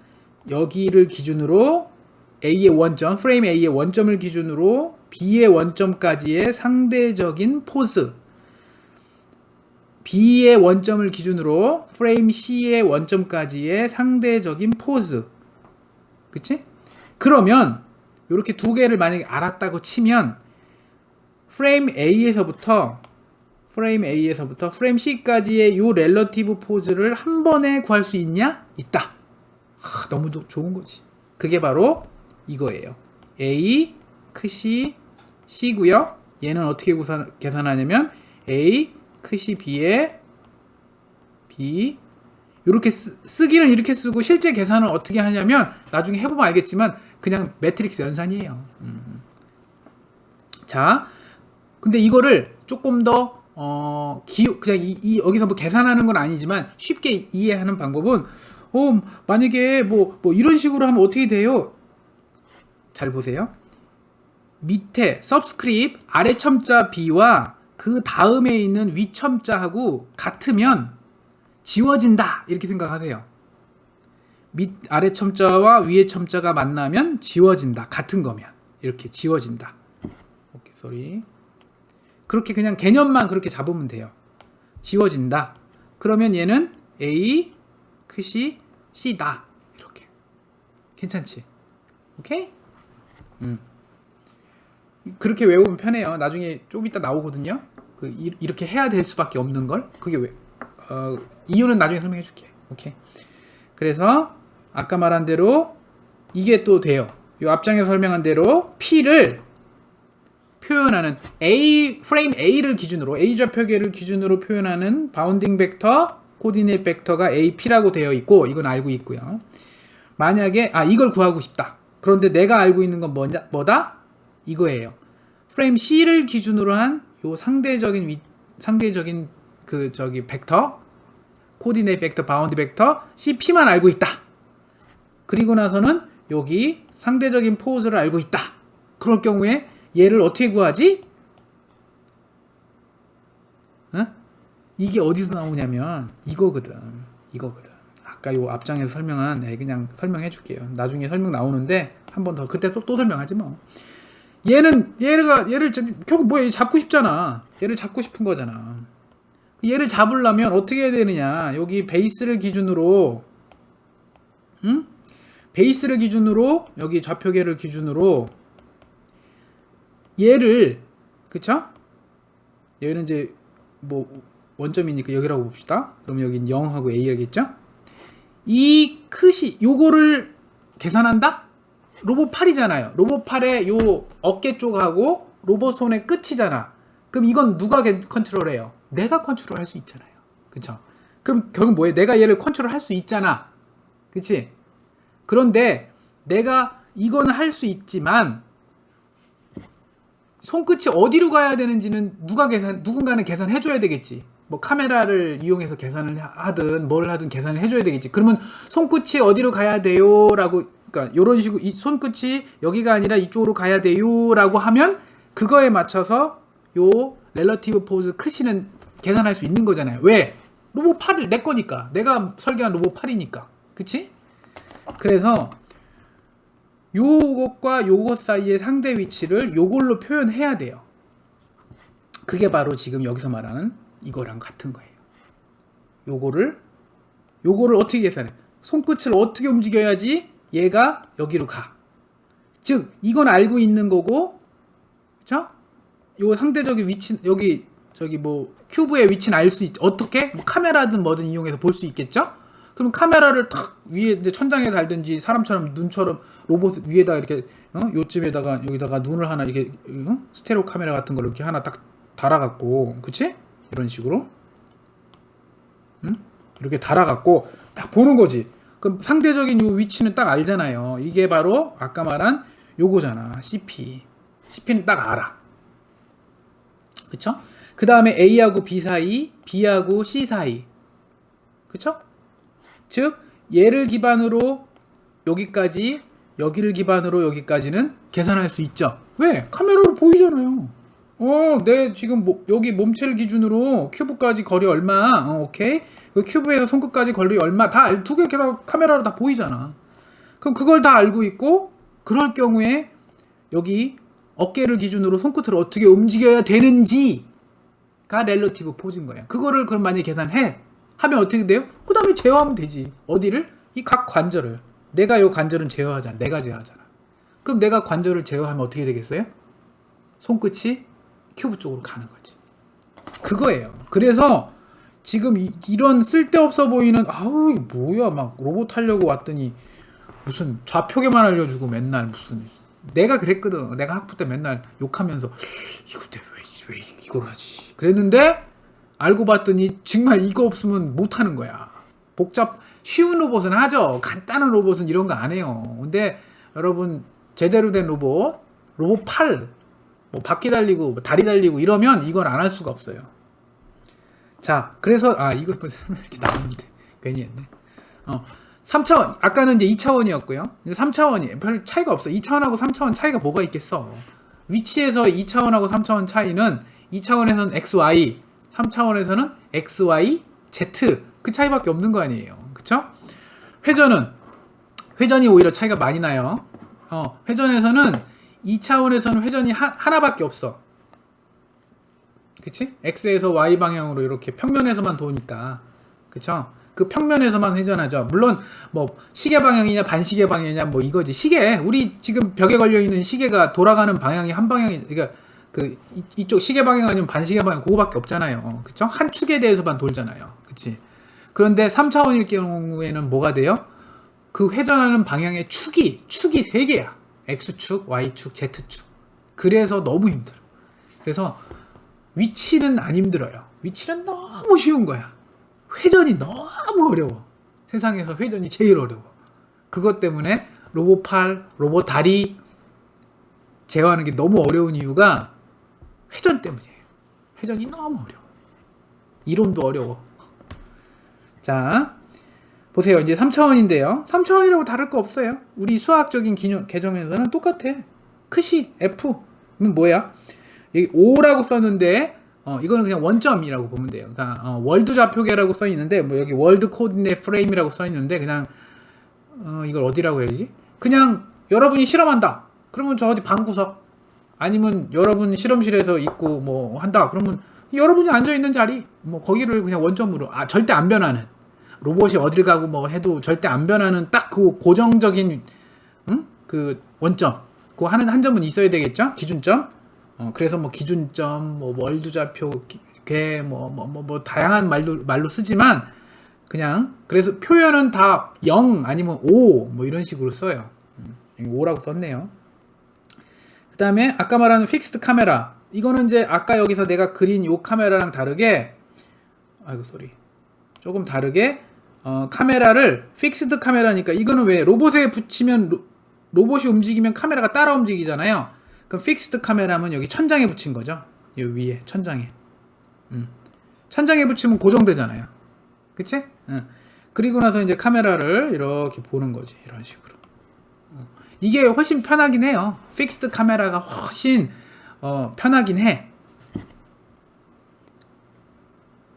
Speaker 1: 여기를 기준으로 A의 원점, 프레임 A의 원점을 기준으로 B의 원점까지의 상대적인 포즈 B의 원점을 기준으로 프레임 C의 원점까지의 상대적인 포즈 그치? 그러면 이렇게 두 개를 만약에 알았다고 치면 프레임 A에서부터 프레임 C까지의 요 렐러티브 포즈를 한 번에 구할 수 있냐? 있다. 너무 좋은 거지. 그게 바로 이거예요. A, 크시, C고요. 얘는 어떻게 계산하냐면 A, 크시 B에 B 이렇게 쓰기는 이렇게 쓰고 실제 계산은 어떻게 하냐면 나중에 해보면 알겠지만 그냥 매트릭스 연산이에요. 자, 근데 이거를 조금 더 그냥 여기서 뭐 계산하는 건 아니지만 쉽게 이해하는 방법은 만약에 뭐 이런 식으로 하면 어떻게 돼요? 잘 보세요. 밑에 subscript 아래 첨자 B와 그 다음에 있는 위 첨자하고 같으면 지워진다 이렇게 생각하세요. 아래 첨자와 위의 첨자가 만나면 지워진다. 같은 거면 이렇게 지워진다. 오케이, sorry. 그렇게 그냥 개념만 그렇게 잡으면 돼요. 지워진다. 그러면 얘는 A, 크시, C다. 이렇게. 괜찮지? 오케이? 그렇게 외우면 편해요. 나중에 좀 이따 나오거든요. 이렇게 해야 될 수밖에 없는 걸. 그게 왜? 이유는 나중에 설명해 줄게. 오케이. 그래서 아까 말한 대로 이게 또 돼요. 이 앞장에서 설명한 대로 P를 표현하는 프레임 A를 기준으로 A 좌표계를 기준으로 표현하는 바운딩 벡터, 코디네이트 벡터가 AP라고 되어 있고 이건 알고 있고요. 만약에 이걸 구하고 싶다. 그런데 내가 알고 있는 건 뭐다? 이거예요. 프레임 C를 기준으로 한 요 상대적인 벡터, 코디네이트 벡터, 바운드 벡터 CP만 알고 있다. 그리고 나서는 여기 상대적인 포즈를 알고 있다. 그럴 경우에 얘를 어떻게 구하지? 이게 어디서 나오냐면 이거거든. 아까 요 앞장에서 설명한 그냥 설명해 줄게요. 나중에 설명 나오는데 한 번 더 그때 또 설명하지 뭐. 얘를 결국 뭐야? 잡고 싶잖아. 얘를 잡고 싶은 거잖아. 얘를 잡으려면 어떻게 해야 되느냐? 여기 베이스를 기준으로 베이스를 기준으로 여기 좌표계를 기준으로 얘를 그쵸? 얘는 이제 뭐 원점이니까 여기라고 봅시다. 그럼 여긴 0하고 A겠죠? 이 컷이 요거를 계산한다? 로봇 팔이잖아요. 로봇 팔의 요 어깨 쪽하고 로봇 손의 끝이잖아. 그럼 이건 누가 컨트롤해요? 내가 컨트롤할 수 있잖아요. 그쵸? 그럼 결국 뭐예요? 내가 얘를 컨트롤할 수 있잖아. 그치? 그런데 내가 이건 할 수 있지만 손끝이 어디로 가야 되는지는 누군가는 계산해줘야 되겠지. 뭐 카메라를 이용해서 계산을 하든 뭘 하든 계산을 해줘야 되겠지. 그러면 손끝이 어디로 가야 돼요라고, 그러니까 이런 식으로 이 손끝이 여기가 아니라 이쪽으로 가야 돼요라고 하면 그거에 맞춰서 요 렐러티브 포즈 크시는 계산할 수 있는 거잖아요. 왜? 로봇 팔을 내 거니까. 내가 설계한 로봇 팔이니까. 그치? 그래서 요것과 요것 사이의 상대 위치를 요걸로 표현해야 돼요. 그게 바로 지금 여기서 말하는 이거랑 같은 거예요. 요거를 어떻게 계산해? 손끝을 어떻게 움직여야지 얘가 여기로 가. 즉 이건 알고 있는 거고, 그쵸? 요 상대적인 위치, 여기 저기 뭐 큐브의 위치는 알 수 있죠. 어떻게? 뭐 카메라든 뭐든 이용해서 볼 수 있겠죠? 그럼 카메라를 탁 위에 이제 천장에 달든지 사람처럼 눈처럼 로봇 위에다 이렇게 요쯤에다가 여기다가 눈을 하나 이렇게 스테레오 카메라 같은 걸 이렇게 하나 딱 달아갖고, 그치? 이런 식으로 이렇게 달아갖고 딱 보는 거지. 그럼 상대적인 요 위치는 딱 알잖아요. 이게 바로 아까 말한 요거잖아. CP는 딱 알아. 그쵸? 그 다음에 A하고 B 사이, B하고 C 사이. 그쵸? 즉 얘를 기반으로 여기까지, 여기를 기반으로 여기까지는 계산할 수 있죠. 왜? 카메라로 보이잖아요. 내 지금 여기 몸체를 기준으로 큐브까지 거리 얼마, 오케이. 그 큐브에서 손끝까지 거리 얼마 다 두 개 카메라로 다 보이잖아. 그럼 그걸 다 알고 있고, 그럴 경우에 여기 어깨를 기준으로 손끝을 어떻게 움직여야 되는지가 렐러티브 포즈인 거야. 그거를 그럼 만약에 계산해 하면 어떻게 돼요? 그 다음에 제어하면 되지. 어디를? 이 각 관절을. 내가 요 관절은 제어하잖아. 내가 제어하잖아. 그럼 내가 관절을 제어하면 어떻게 되겠어요? 손끝이 큐브 쪽으로 가는 거지. 그거예요. 그래서 지금 이런 쓸데없어 보이는, 아우 이게 뭐야, 막 로봇 하려고 왔더니 무슨 좌표계만 알려주고 맨날 무슨, 내가 그랬거든. 내가 학부 때 맨날 욕하면서 이거 왜 이걸 하지 그랬는데, 알고 봤더니 정말 이거 없으면 못하는 거야. 쉬운 로봇은 하죠. 간단한 로봇은 이런 거 안 해요. 근데 여러분 제대로 된 로봇 팔, 뭐 바퀴 달리고 뭐 다리 달리고 이러면 이건 안 할 수가 없어요. 자, 그래서 이거 이렇게 나오는데 괜히 했네. 3차원, 아까는 이제 2차원이었고요. 이제 3차원이 별 차이가 없어. 2차원하고 3차원 차이가 뭐가 있겠어. 위치에서 2차원하고 3차원 차이는 2차원에서는 XY, 3차원에서는 XY, Z 그 차이밖에 없는 거 아니에요. 그쵸? 회전이 오히려 차이가 많이 나요. 회전에서는 2차원에서는 회전이 하나밖에 없어. 그치? X에서 Y 방향으로 이렇게 평면에서만 도니까. 그쵸? 그 평면에서만 회전하죠. 물론 뭐 시계 방향이냐 반시계 방향이냐 뭐 이거지. 시계, 우리 지금 벽에 걸려 있는 시계가 돌아가는 방향이 한 방향이, 그러니까 그 이쪽 시계 방향 아니면 반시계 방향 그거밖에 없잖아요. 그쵸? 한 축에 대해서만 돌잖아요. 그치? 그런데 3차원일 경우에는 뭐가 돼요? 그 회전하는 방향의 축이 3개야. X축, Y축, Z축. 그래서 너무 힘들어. 그래서 위치는 안 힘들어요. 위치는 너무 쉬운 거야. 회전이 너무 어려워. 세상에서 회전이 제일 어려워. 그것 때문에 로봇 팔, 로봇 다리 제어하는 게 너무 어려운 이유가 회전 때문이에요. 회전이 너무 어려워. 이론도 어려워. 자, 보세요. 이제 3차원인데요. 3차원이라고 다를 거 없어요. 우리 수학적인 개념에서는 똑같아. 컷이 F는 뭐야? 여기 O라고 썼는데 이거는 그냥 원점이라고 보면 돼요. 그러니까 월드 좌표계라고 써 있는데, 뭐 여기 월드 코디네이트 프레임이라고 써 있는데, 그냥 이걸 어디라고 해야지? 그냥 여러분이 실험한다. 그러면 저 어디 방구석, 아니면 여러분 실험실에서 있고 뭐 한다. 그러면 여러분이 앉아 있는 자리, 뭐 거기를 그냥 원점으로, 절대 안 변하는. 로봇이 어딜 가고 뭐 해도 절대 안 변하는 딱 그 고정적인 그 원점, 그 하는 한 점은 있어야 되겠죠? 기준점. 그래서 뭐 기준점, 뭐 월두좌표, 뭐 다양한 말로 쓰지만 그냥 그래서 표현은 다 0 아니면 5 뭐 이런 식으로 써요. 5라고 썼네요. 그 다음에 아까 말하는 픽스드 카메라, 이거는 이제 아까 여기서 내가 그린 요 카메라랑 다르게, 조금 다르게 카메라를 픽스드 카메라니까, 이거는 왜 로봇에 붙이면 로봇이 움직이면 카메라가 따라 움직이잖아요. 그럼 픽스드 카메라면 여기 천장에 붙인 거죠. 여기 위에 천장에. 천장에 붙이면 고정되잖아요. 그치? 그리고 나서 이제 카메라를 이렇게 보는 거지. 이런 식으로. 이게 훨씬 편하긴 해요. 픽스드 카메라가 훨씬 편하긴 해.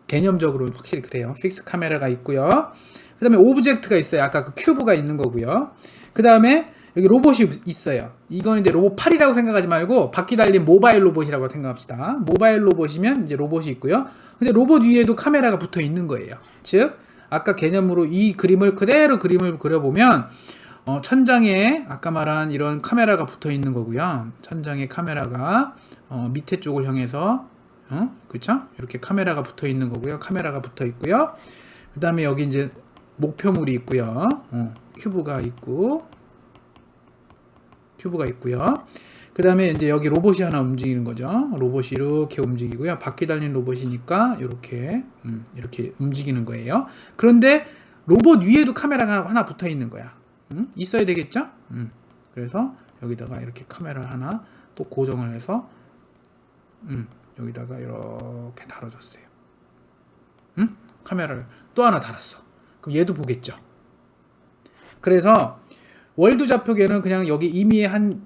Speaker 1: 개념적으로 확실히 그래요. 픽스 카메라가 있고요. 그 다음에 오브젝트가 있어요. 아까 그 큐브가 있는 거고요. 그 다음에 여기 로봇이 있어요. 이건 이제 로봇 8이라고 생각하지 말고 바퀴 달린 모바일 로봇이라고 생각합시다. 모바일 로봇이면 이제 로봇이 있고요. 근데 로봇 위에도 카메라가 붙어 있는 거예요. 즉 아까 개념으로 이 그림을 그대로 그림을 그려보면 천장에 아까 말한 이런 카메라가 붙어 있는 거고요. 천장에 카메라가 밑에 쪽을 향해서 그렇죠? 이렇게 카메라가 붙어 있는 거고요. 카메라가 붙어 있고요. 그 다음에 여기 이제 목표물이 있고요. 큐브가 있고요. 그 다음에 이제 여기 로봇이 하나 움직이는 거죠. 로봇이 이렇게 움직이고요. 바퀴 달린 로봇이니까 이렇게 움직이는 거예요. 그런데 로봇 위에도 카메라가 하나 붙어 있는 거야. 있어야 되겠죠? 그래서 여기다가 이렇게 카메라 하나 또 고정을 해서 여기다가 이렇게 달아줬어요. 카메라를 또 하나 달았어. 그럼 얘도 보겠죠. 그래서 월드 좌표계는 그냥 여기 임의의 한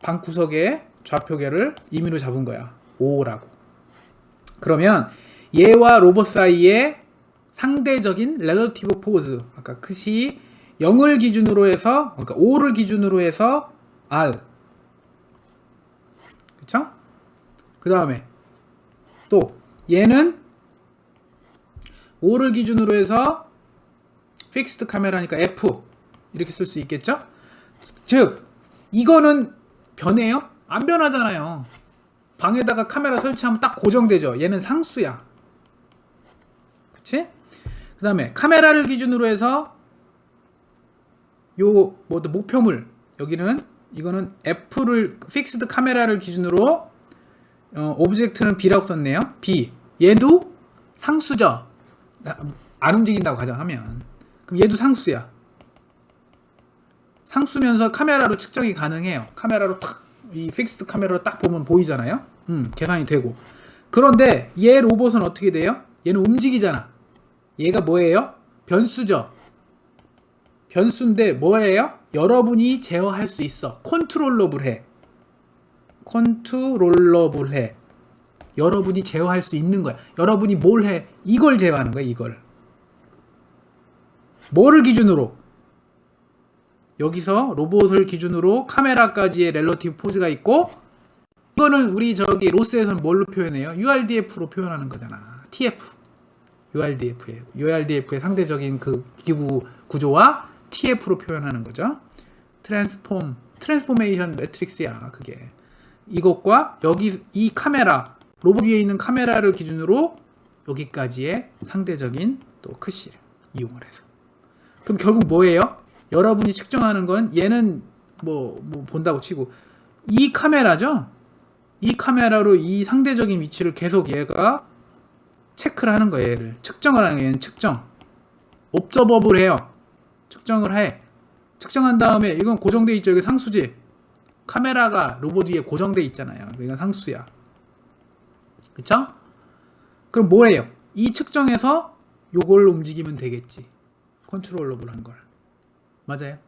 Speaker 1: 방구석에 좌표계를 임의로 잡은 거야. 5라고. 그러면 얘와 로봇 사이에 상대적인 렐러티브 포즈, 아까 그시 0을 기준으로 해서, 그러니까 5를 기준으로 해서 R. 그쵸? 그 다음에 또 얘는 5를 기준으로 해서 픽스드 카메라니까 F 이렇게 쓸 수 있겠죠? 즉 이거는 변해요? 안 변하잖아요. 방에다가 카메라 설치하면 딱 고정되죠. 얘는 상수야. 그치? 그 다음에 카메라를 기준으로 해서 요 목표물, 이거는 F를 픽스드 카메라를 기준으로 오브젝트는 B라고 썼네요. B. 얘도 상수죠. 안 움직인다고 가정하면. 그럼 얘도 상수야. 상수면서 카메라로 측정이 가능해요. 카메라로 이 픽스드 카메라로 딱 보면 보이잖아요. 계산이 되고. 그런데 얘 로봇은 어떻게 돼요? 얘는 움직이잖아. 얘가 뭐예요? 변수죠. 변수인데 뭐예요? 여러분이 제어할 수 있어. 컨트롤러블해. 여러분이 제어할 수 있는 거야. 여러분이 뭘 해? 이걸 제어하는 거야. 이걸. 뭐를 기준으로? 여기서 로봇을 기준으로 카메라까지의 렐러티브 포즈가 있고, 이거는 우리 저기 로스에서는 뭘로 표현해요? URDF로 표현하는 거잖아. TF. URDF의 상대적인 그 기구 구조와 TF로 표현하는 거죠. 트랜스포메이션 매트릭스야, 그게. 이것과 여기 이 카메라, 로봇 위에 있는 카메라를 기준으로 여기까지의 상대적인 또 크시를 이용을 해서. 그럼 결국 뭐예요? 여러분이 측정하는 건 얘는 뭐 본다고 치고 이 카메라죠? 이 카메라로 이 상대적인 위치를 계속 얘가 체크를 하는 거예요. 얘를 측정을 하는 거예요. 얘는 측정. 옵저버블 해요. 측정을 해. 측정한 다음에 이건 고정돼 있죠. 이게 상수지. 카메라가 로봇 위에 고정돼 있잖아요. 이건 상수야. 그쵸? 그럼 뭐예요? 이 측정에서 요걸 움직이면 되겠지. 컨트롤러블한 걸. 맞아요.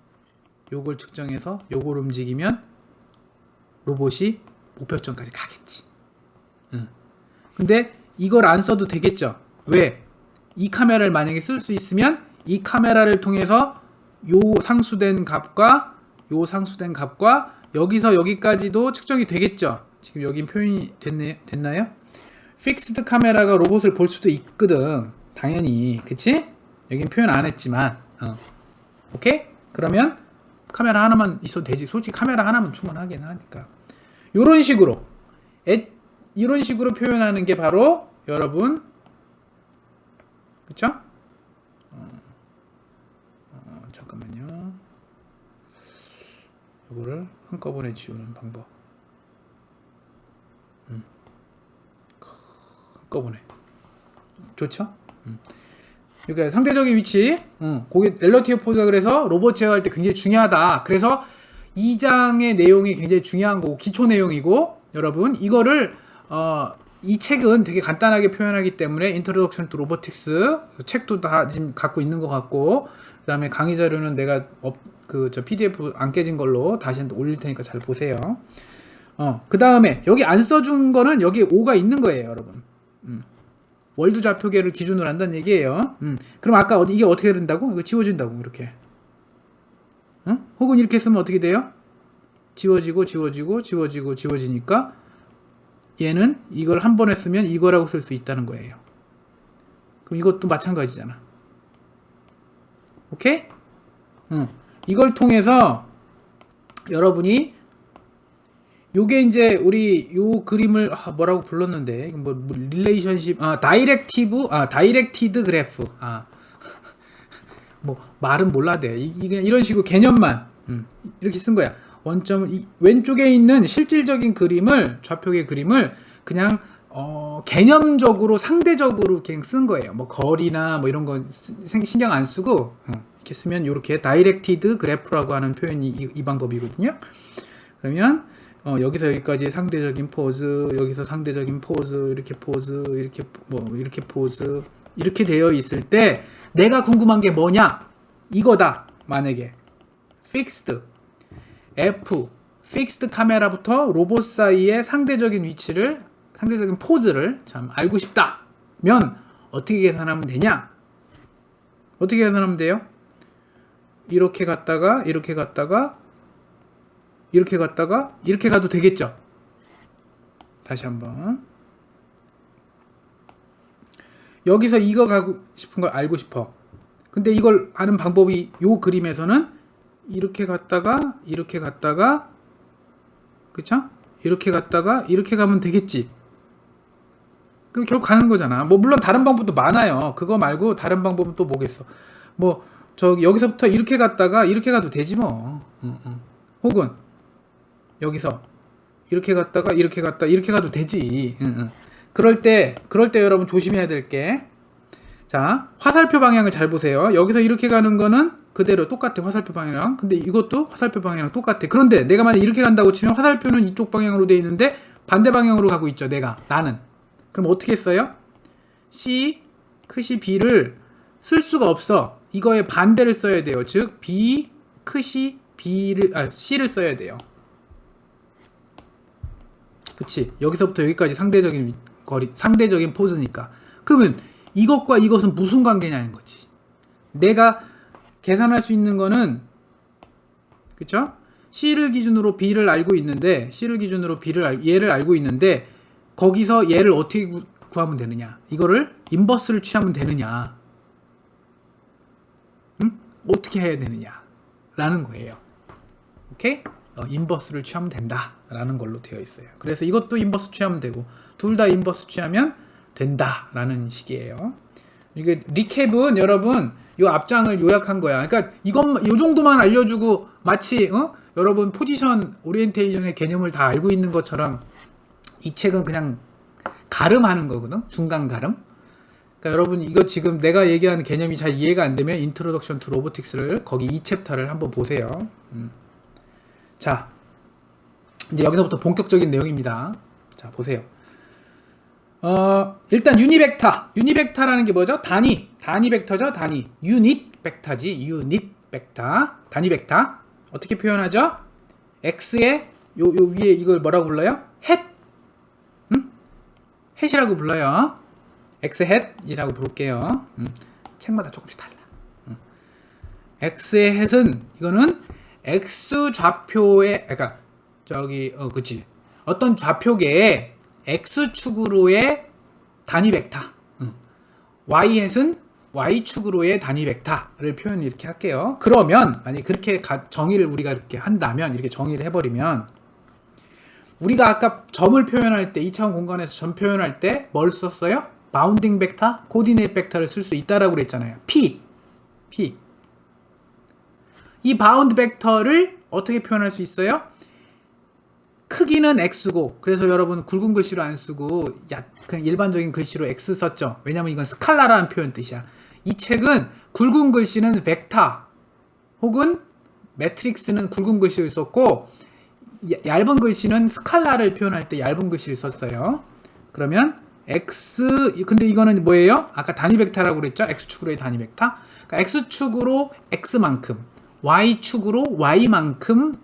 Speaker 1: 요걸 측정해서 요걸 움직이면 로봇이 목표점까지 가겠지. 근데 이걸 안 써도 되겠죠. 왜? 이 카메라를 만약에 쓸 수 있으면 이 카메라를 통해서 요 상수된 값과 여기서 여기까지도 측정이 되겠죠. 지금 여기 표현이 됐나요? 픽스드 카메라가 로봇을 볼 수도 있거든. 당연히. 그치? 여긴 표현 안 했지만, 오케이? 그러면 카메라 하나만 있어도 되지. 솔직히 카메라 하나면 충분하긴 하니까. 이런 식으로 표현하는 게 바로 여러분, 그쵸? 잠깐만요. 이거를 한꺼번에 지우는 방법. 한꺼번에. 좋죠? 그러니까 상대적인 위치, 그게 렐러티브 포즈가 그래서 로봇 제어할 때 굉장히 중요하다. 그래서 2장의 내용이 굉장히 중요한 거고 기초 내용이고, 여러분 이거를 이 책은 되게 간단하게 표현하기 때문에 Introduction to Robotics 책도 다 지금 갖고 있는 것 같고, 그 다음에 강의 자료는 내가 PDF 안 깨진 걸로 다시 올릴 테니까 잘 보세요. 그 다음에 여기 안 써준 거는 여기 5가 있는 거예요, 여러분. 월드 좌표계를 기준으로 한다는 얘기예요. 그럼 아까 이게 어떻게 된다고? 이거 지워진다고, 이렇게. 혹은 이렇게 쓰면 어떻게 돼요? 지워지니까 얘는 이걸 한 번에 쓰면 이거라고 쓸 수 있다는 거예요. 그럼 이것도 마찬가지잖아. 오케이? 이걸 통해서 여러분이 요게 이제 우리 요 그림을 뭐라고 불렀는데, 뭐 릴레이션십, 다이렉티드 그래프. 뭐 말은 몰라도 이게 이런 식으로 개념만 이렇게 쓴 거야. 원점은 왼쪽에 있는 실질적인 그림을, 좌표계 그림을 그냥 개념적으로 상대적으로 그냥 쓴 거예요. 뭐 거리나 뭐 이런 거 신경 안 쓰고 이렇게 쓰면 이렇게 다이렉티드 그래프라고 하는 표현이 이 방법이거든요. 그러면 여기서 여기까지 상대적인 포즈, 여기서 상대적인 포즈, 이렇게 포즈, 이렇게 이렇게 포즈, 이렇게 되어 있을 때 내가 궁금한 게 뭐냐? 이거다. 만약에 fixed 카메라부터 로봇 사이의 상대적인 위치를, 상대적인 포즈를 참 알고 싶다면 어떻게 계산하면 되냐? 어떻게 계산하면 돼요? 이렇게 갔다가 이렇게 갔다가 이렇게 갔다가 이렇게 가도 되겠죠? 다시 한번. 여기서 이거 가고 싶은 걸 알고 싶어. 근데 이걸 아는 방법이 요 그림에서는 이렇게 갔다가 이렇게 갔다가, 그쵸? 이렇게 갔다가 이렇게 가면 되겠지. 그럼 결국 가는 거잖아. 뭐 물론 다른 방법도 많아요. 그거 말고 다른 방법은 또 뭐겠어? 뭐 여기서부터 이렇게 갔다가 이렇게 가도 되지 뭐. 혹은 여기서 이렇게 갔다가 이렇게 갔다 이렇게 가도 되지. 그럴 때 여러분 조심해야 될 게, 자, 화살표 방향을 잘 보세요. 여기서 이렇게 가는 거는 그대로 똑같아, 화살표 방향이랑. 근데 이것도 화살표 방향이랑 똑같아. 그런데 내가 만약 이렇게 간다고 치면 화살표는 이쪽 방향으로 돼 있는데 반대 방향으로 가고 있죠, 나는. 그럼 어떻게 써요? C 크시 B를 쓸 수가 없어. 이거의 반대를 써야 돼요. 즉 B 크시 C를 써야 돼요. 그치? 여기서부터 여기까지 상대적인 거리, 상대적인 포즈니까. 그러면 이것과 이것은 무슨 관계냐는 거지. 내가 계산할 수 있는 거는, 그쵸? C를 기준으로 B를 알고 있는데, 얘를 알고 있는데, 거기서 얘를 어떻게 구하면 되느냐? 이거를 인버스를 취하면 되느냐? 어떻게 해야 되느냐? 라는 거예요. 오케이? 인버스를 취하면 된다 라는 걸로 되어 있어요. 그래서 이것도 인버스 취하면 되고 둘 다 인버스 취하면 된다 라는 식이에요. 이게 리캡은 여러분 요 앞장을 요약한 거야. 그러니까 요 정도만 알려주고 마치 여러분 포지션 오리엔테이션의 개념을 다 알고 있는 것처럼 이 책은 그냥 가름하는 거거든. 중간 가름. 그러니까 여러분 이거 지금 내가 얘기하는 개념이 잘 이해가 안 되면 인트로덕션 투 로보틱스를 거기 이 챕터를 한번 보세요. 자, 이제 여기서부터 본격적인 내용입니다. 자, 보세요. 일단 유니벡터라는 게 뭐죠? 단위 벡터죠. 유닛 벡터지. 단위 벡터. 어떻게 표현하죠? x의 요 위에 이걸 뭐라고 불러요? 햇이라고 불러요. x 햇이라고 부를게요. 책마다 조금씩 달라. x의 햇은 이거는 x 좌표의, 그러니까 그치, 어떤 좌표계의 x축으로의 단위 벡터. y 햇은 y축으로의 단위 벡터를 표현 이렇게 할게요. 그러면 만약 그렇게 정의를 우리가 이렇게 한다면, 이렇게 정의를 해버리면, 우리가 아까 점을 표현할 때 2차원 공간에서 점 표현할 때 뭘 썼어요? 바운딩 벡터, 코디네이트 벡터를 쓸 수 있다라고 그랬잖아요. P. 이 바운드 벡터를 어떻게 표현할 수 있어요? 크기는 x고, 그래서 여러분 굵은 글씨로 안 쓰고 그냥 일반적인 글씨로 x 썼죠. 왜냐면 이건 스칼라라는 표현 뜻이야. 이 책은 굵은 글씨는 벡터 혹은 매트릭스는 굵은 글씨를 썼고, 얇은 글씨는 스칼라를 표현할 때 얇은 글씨를 썼어요. 그러면 x, 근데 이거는 뭐예요? 아까 단위 벡터라고 그랬죠? x축으로의 단위 벡터. 그러니까 x축으로 x만큼, y축으로 y만큼을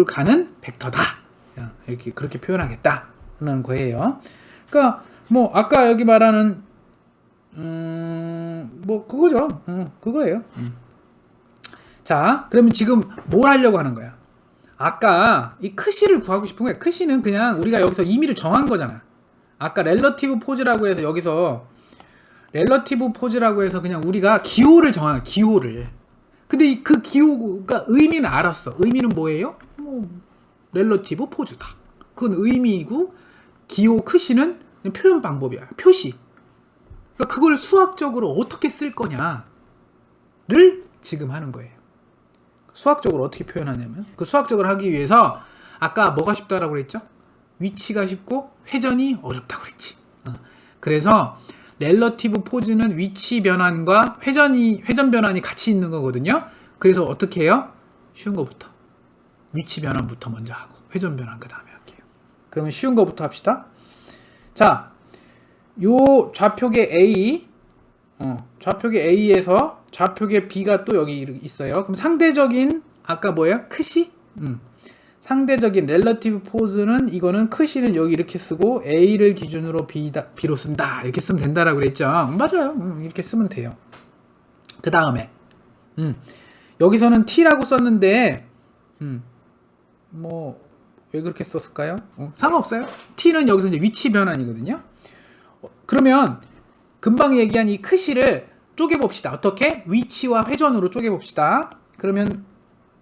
Speaker 1: 가는 벡터다. 이렇게 그렇게 표현하겠다는 거예요. 그러니까 뭐 아까 여기 말하는 뭐 그거죠. 그거예요. 자, 그러면 지금 뭘 하려고 하는 거야? 아까 이 크시를 구하고 싶은 거야. 크시는 그냥 우리가 여기서 임의를 정한 거잖아. 아까 렐러티브 포즈라고 해서 여기서 렐러티브 포즈라고 해서 그냥 우리가 기호를 정한 기호를. 근데 그 기호가 의미는 알았어. 의미는 뭐예요? 뭐 렐러티브 포즈다. 그건 의미이고, 기호 크시는 표현 방법이야. 표시. 그러니까 그걸 수학적으로 어떻게 쓸 거냐를 지금 하는 거예요. 수학적으로 어떻게 표현하냐면, 그 수학적으로 하기 위해서 아까 뭐가 쉽다라고 그랬죠? 위치가 쉽고 회전이 어렵다고 그랬지. 그래서 렐러티브 포즈는 위치 변환과 회전 변환이 같이 있는 거거든요. 그래서 어떻게 해요? 쉬운 거부터. 위치 변환부터 먼저 하고 회전 변환 그 다음에 할게요. 그러면 쉬운 거부터 합시다. 자, 요 좌표계 A, 좌표계 A에서 좌표계 B가 또 여기 있어요. 그럼 상대적인 아까 뭐예요? 크시? 상대적인 렐러티브 포즈는 이거는 크시는 여기 이렇게 쓰고 A를 기준으로 B로 쓴다. 이렇게 쓰면 된다라고 그랬죠. 맞아요. 이렇게 쓰면 돼요. 그 다음에 여기서는 T라고 썼는데 뭐 왜 그렇게 썼을까요? 상관없어요. T는 여기서 이제 위치 변환이거든요. 그러면 금방 얘기한 이 크시를 쪼개봅시다. 어떻게? 위치와 회전으로 쪼개봅시다. 그러면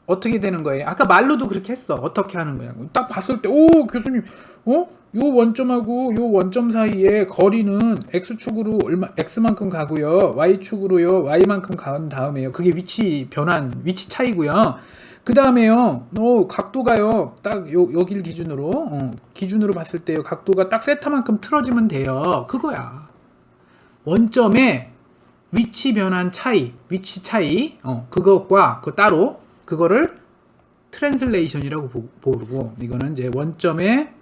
Speaker 1: 어떻게 되는 거예요? 아까 말로도 그렇게 했어. 어떻게 하는 거냐고. 딱 봤을 때, 오, 교수님, 요 원점하고 요 원점 사이에 거리는 x축으로 x만큼 가고요. y축으로요, y만큼 간 다음에요. 그게 위치 변환, 위치 차이고요. 그 다음에요, 각도가요, 딱 여길 기준으로 봤을 때요, 각도가 딱 세타만큼 틀어지면 돼요. 그거야. 원점의 위치 변환 차이, 위치 차이, 그것과 따로, 그거를 트랜슬레이션이라고 부르고, 이거는 이제 원점의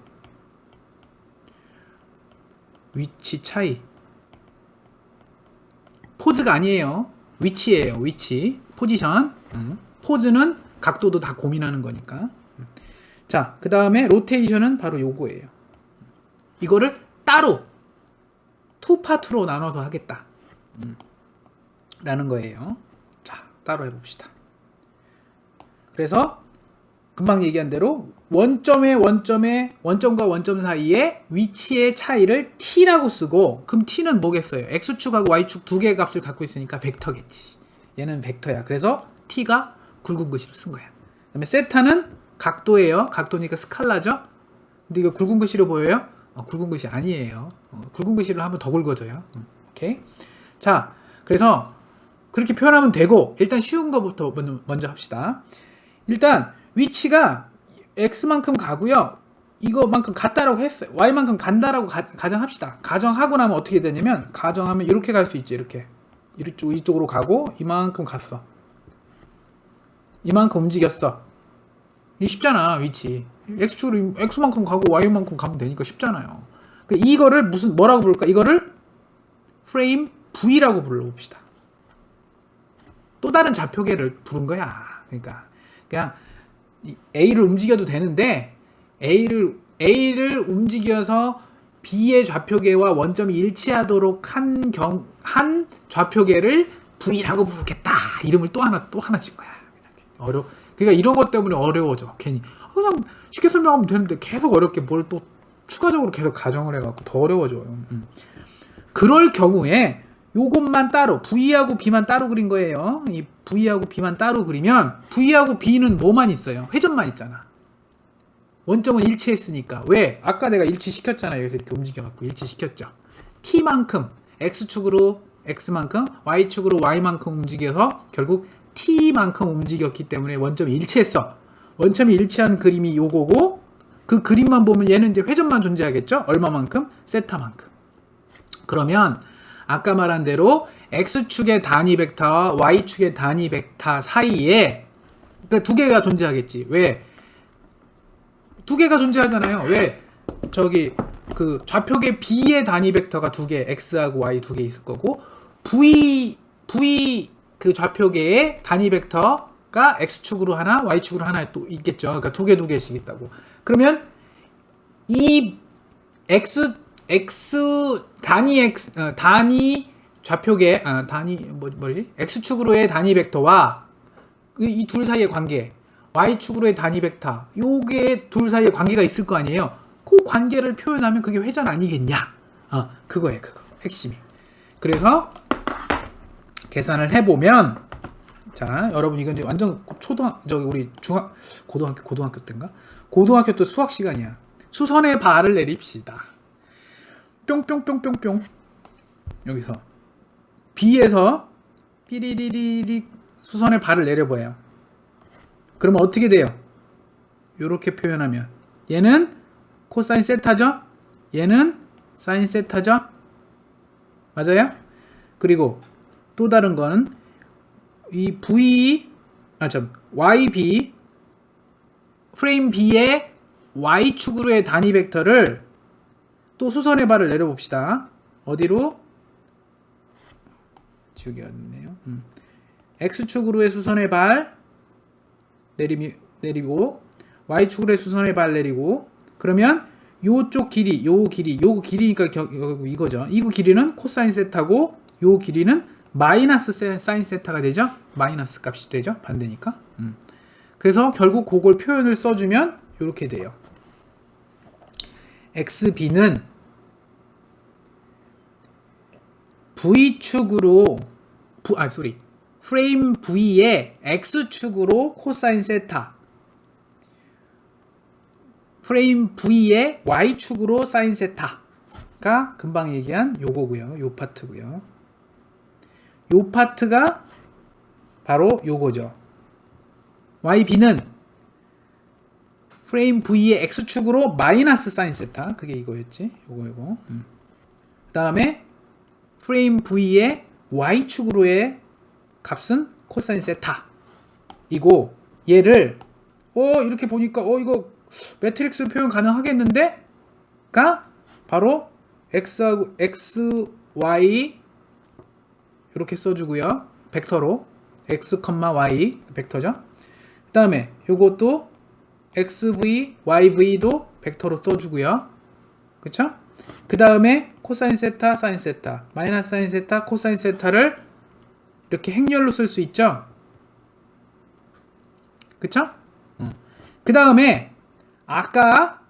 Speaker 1: 위치 차이. 포즈가 아니에요. 위치예요. 위치. 포지션. 포즈는 각도도 다 고민하는 거니까. 자, 그 다음에 로테이션은 바로 요거예요. 이거를 따로 투 파트로 나눠서 하겠다. 라는 거예요. 자, 따로 해봅시다. 그래서 금방 얘기한 대로 원점과 원점 사이에 위치의 차이를 t라고 쓰고, 그럼 t는 뭐겠어요? x축하고 y축 두 개의 값을 갖고 있으니까 벡터겠지. 얘는 벡터야. 그래서 t가 굵은 글씨로 쓴 거야. 그 다음에 세타는 각도예요. 각도니까 스칼라죠. 근데 이거 굵은 글씨로 보여요? 굵은 글씨 아니에요. 굵은 글씨로 하면 더 굵어져요. 오케이. 자, 그래서 그렇게 표현하면 되고, 일단 쉬운 거부터 먼저 합시다. 일단 위치가 x만큼 가고요, 이거만큼 갔다라고 했어요. y만큼 간다라고 가정합시다. 가정하고 나면 어떻게 되냐면, 가정하면 이렇게 갈 수 있죠. 이쪽으로 가고 이만큼 갔어. 이만큼 움직였어. 이 쉽잖아. 위치 x축으로 x만큼 가고 y만큼 가면 되니까 쉽잖아요. 이거를 뭐라고 부를까? 이거를 프레임 V라고 불러봅시다. 또 다른 좌표계를 부른 거야. 그러니까 그냥 A를 움직여도 되는데, A를 움직여서 B의 좌표계와 원점이 일치하도록 한 좌표계를 V라고 부르겠다. 이름을 또 하나 진 거야. 그러니까 이런 것 때문에 어려워져. 괜히 그냥 쉽게 설명하면 되는데 계속 어렵게 뭘 또 추가적으로 계속 가정을 해갖고 더 어려워져요. 그럴 경우에 요것만 따로 V하고 B만 따로 그린 거예요. 이 V하고 B만 따로 그리면 V하고 B는 뭐만 있어요? 회전만 있잖아. 원점은 일치했으니까. 왜? 아까 내가 일치시켰잖아요. 여기서 이렇게 움직여갖고 일치시켰죠. T만큼 X축으로 X만큼 Y축으로 Y만큼 움직여서 결국 T만큼 움직였기 때문에 원점이 일치했어. 원점이 일치한 그림이 요거고 그 그림만 보면 얘는 이제 회전만 존재하겠죠? 얼마만큼? 세타만큼. 그러면 아까 말한 대로 X축의 단위 벡터와 Y축의 단위 벡터 사이에 그러니까 두 개가 존재하겠지. 왜? 두 개가 존재하잖아요. 왜? 저기 그 좌표계 B의 단위 벡터가 두 개, X하고 Y 두 개 있을 거고 V 그 좌표계의 단위 벡터가 X축으로 하나, Y축으로 하나 또 있겠죠. 그러니까 두 개씩 있다고. 그러면 이 단위 좌표계 뭐지? X축으로의 단위 벡터와 이 둘 사이의 관계, Y축으로의 단위 벡터, 요게 둘 사이의 관계가 있을 거 아니에요. 그 관계를 표현하면 그게 회전 아니겠냐? 그거예요, 그거. 핵심이. 그래서 계산을 해보면, 자, 여러분 이건 이제 완전 우리 고등학교 때인가? 고등학교 때 수학 시간이야. 수선의 발을 내립시다. 뿅뿅뿅뿅뿅. 여기서 B에서 삐리리리리 수선의 발을 내려봐요. 그러면 어떻게 돼요? 이렇게 표현하면 얘는 코사인 세타죠? 얘는 사인 세타죠? 맞아요? 그리고 또 다른 거는 이 YB 프레임 B의 Y축으로의 단위 벡터를 또 수선의 발을 내려봅시다. 어디로? 지우개가 있네요. X축으로의 수선의 발 내리고 Y축으로의 수선의 발 내리고 그러면 요쪽 길이, 요 길이니까 이거죠. 이 길이는 코사인 세타고 요 길이는 마이너스 사인 세타가 되죠. 마이너스 값이 되죠. 반대니까. 그래서 결국 그걸 표현을 써주면 이렇게 돼요. XB는 V축으로 프레임 V의 X축으로 코사인 세타 프레임 V의 Y축으로 사인 세타가 금방 얘기한 요거고요. 요 파트고요. 요 파트가 바로 요거죠. YB는 프레임 V의 X축으로 마이너스 사인 세타 그게 이거였지. 요거 그 다음에 프레임 V의 Y축으로의 값은 코사인 세타 이고 얘를 이렇게 보니까 이거 매트릭스 표현 가능하겠는데? 가 바로 X하고 XY 이렇게 써주고요. 벡터로 X, Y 벡터죠. 그 다음에 요것도 XV, YV도 벡터로 써주고요. 그쵸? 그 다음에 코사인 세타, 사인 세타, 마이너스 사인 세타, 코사인 세타를 이렇게 행렬로 쓸 수 있죠? 그쵸? 그 다음에 아까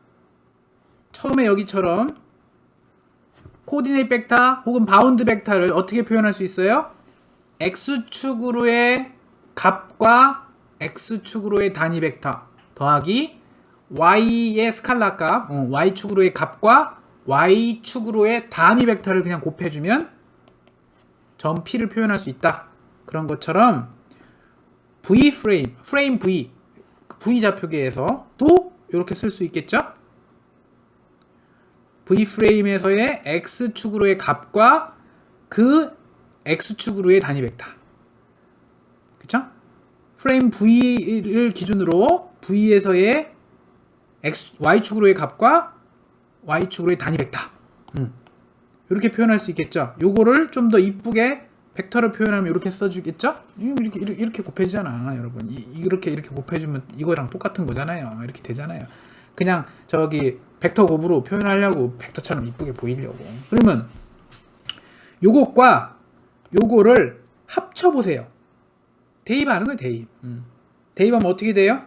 Speaker 1: 처음에 여기처럼 코디네이트 벡터 혹은 바운드 벡터를 어떻게 표현할 수 있어요? X축으로의 값과 X축으로의 단위 벡터 더하기 Y의 스칼라 값, Y축으로의 값과 Y축으로의 단위 벡터를 그냥 곱해주면 점 P를 표현할 수 있다. 그런 것처럼 프레임 V 좌표계에서 또 이렇게 쓸 수 있겠죠? V 프레임에서의 X축으로의 값과 그 X축으로의 단위 벡터. 그쵸? 프레임 V를 기준으로 V에서의 Y축으로의 값과 Y축으로의 단위 벡터. 이렇게 표현할 수 있겠죠? 요거를 좀 더 이쁘게 벡터를 표현하면 이렇게 써주겠죠? 이렇게 곱해지잖아, 여러분. 이렇게 곱해주면 이거랑 똑같은 거잖아요. 이렇게 되잖아요. 그냥 저기 벡터 곱으로 표현하려고 벡터처럼 이쁘게 보이려고. 그러면 요것과 요거를 합쳐보세요. 대입하는 거예요, 대입. 대입하면 어떻게 돼요?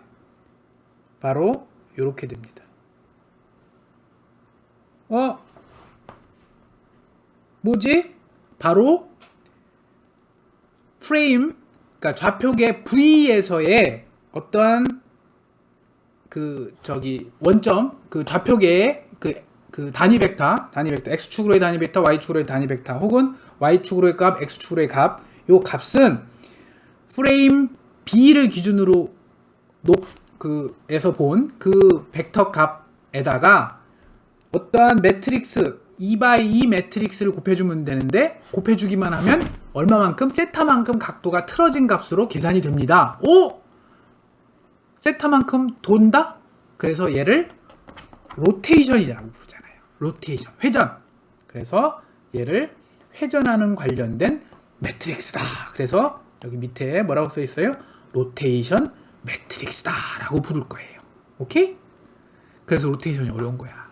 Speaker 1: 바로 요렇게 됩니다. 뭐지? 바로 프레임, 그러니까 좌표계 V에서의 어떠한 그 원점, 그 좌표계의 그 단위 벡터, x축으로의 단위 벡터, y축으로의 단위 벡터, 혹은 y축으로의 값, x축으로의 값, 요 값은 프레임 B를 기준으로 에서 본 그 벡터 값에다가 어떠한 매트릭스 2x2 매트릭스를 곱해주면 되는데, 곱해주기만 하면 얼마만큼? 세타만큼 각도가 틀어진 값으로 계산이 됩니다. 오! 세타만큼 돈다? 그래서 얘를 로테이션이라고 부르잖아요. 로테이션, 회전. 그래서 얘를 회전하는 관련된 매트릭스다. 그래서 여기 밑에 뭐라고 써 있어요? 로테이션 매트릭스다 라고 부를 거예요. 오케이? 그래서 로테이션이 어려운 거야.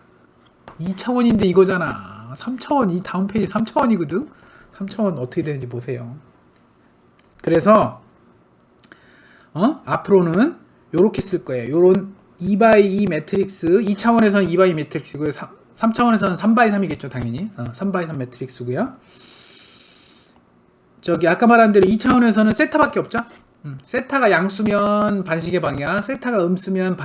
Speaker 1: 2차원인데 이거잖아. 3차원, 이 다음 페이지 3차원이거든? 3차원 어떻게 되는지 보세요. 그래서 앞으로는 요렇게 쓸 거예요. 요런 2x2 매트릭스, 2차원에서는 2x2 매트릭스고요. 3차원에서는 3x3이겠죠, 당연히. 3x3 매트릭스고요. 저기 아까 말한 대로 2차원에서는 세타밖에 없죠. 세타가 양수면 반시계 방향, 세타가 음수면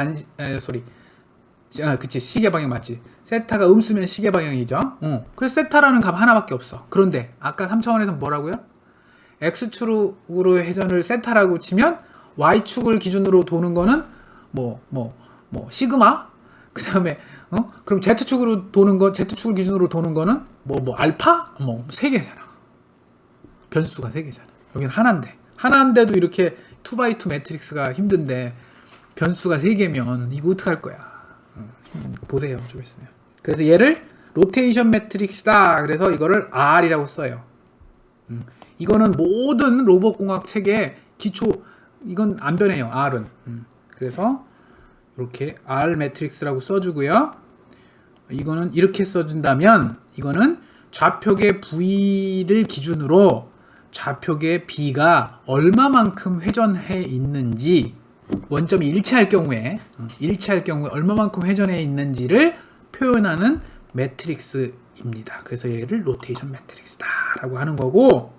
Speaker 1: 그치, 시계 방향 맞지. 세타가 음수면 시계 방향이죠. 그래서 세타라는 값 하나밖에 없어. 그런데 아까 3차원에서는 뭐라고요? x축으로 회전을 세타라고 치면 y축을 기준으로 도는 거는 시그마. 그 다음에 그럼 z축으로 도는 거, z축을 기준으로 도는 거는 알파? 세 개잖아. 변수가 세 개잖아. 여기는 하나인데도 이렇게 2x2 매트릭스가 힘든데 변수가 세 개면 이거 어떡할 거야. 보세요, 좀 있으면. 그래서 얘를 로테이션 매트릭스다. 그래서 이거를 R이라고 써요. 이거는 모든 로봇공학 책의 기초, 이건 안 변해요, R은. 그래서 이렇게 R 매트릭스라고 써주고요. 이거는 이렇게 써준다면, 이거는 좌표계 V를 기준으로 좌표계 B가 얼마만큼 회전해 있는지, 원점이 일치할 경우에 얼마만큼 회전해 있는지를 표현하는 매트릭스입니다. 그래서 얘를 로테이션 매트릭스다 라고 하는 거고,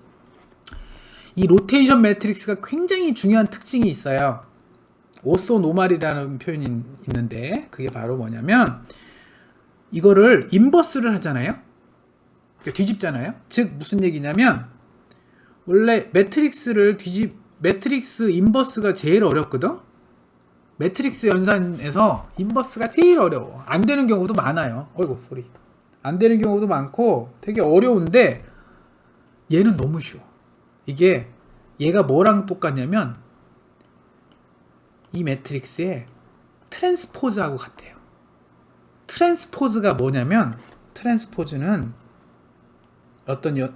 Speaker 1: 이 로테이션 매트릭스가 굉장히 중요한 특징이 있어요. 오소노말이라는 표현이 있는데, 그게 바로 뭐냐면 이거를 인버스를 하잖아요. 뒤집잖아요. 즉 무슨 얘기냐면, 원래 매트릭스 인버스가 제일 어렵거든. 매트릭스 연산에서 인버스가 제일 어려워. 안 되는 경우도 많아요. 어이구, 소리. 안 되는 경우도 많고 되게 어려운데 얘는 너무 쉬워. 얘가 뭐랑 똑같냐면 이 매트릭스의 트랜스포즈하고 같아요. 트랜스포즈가 뭐냐면, 트랜스포즈는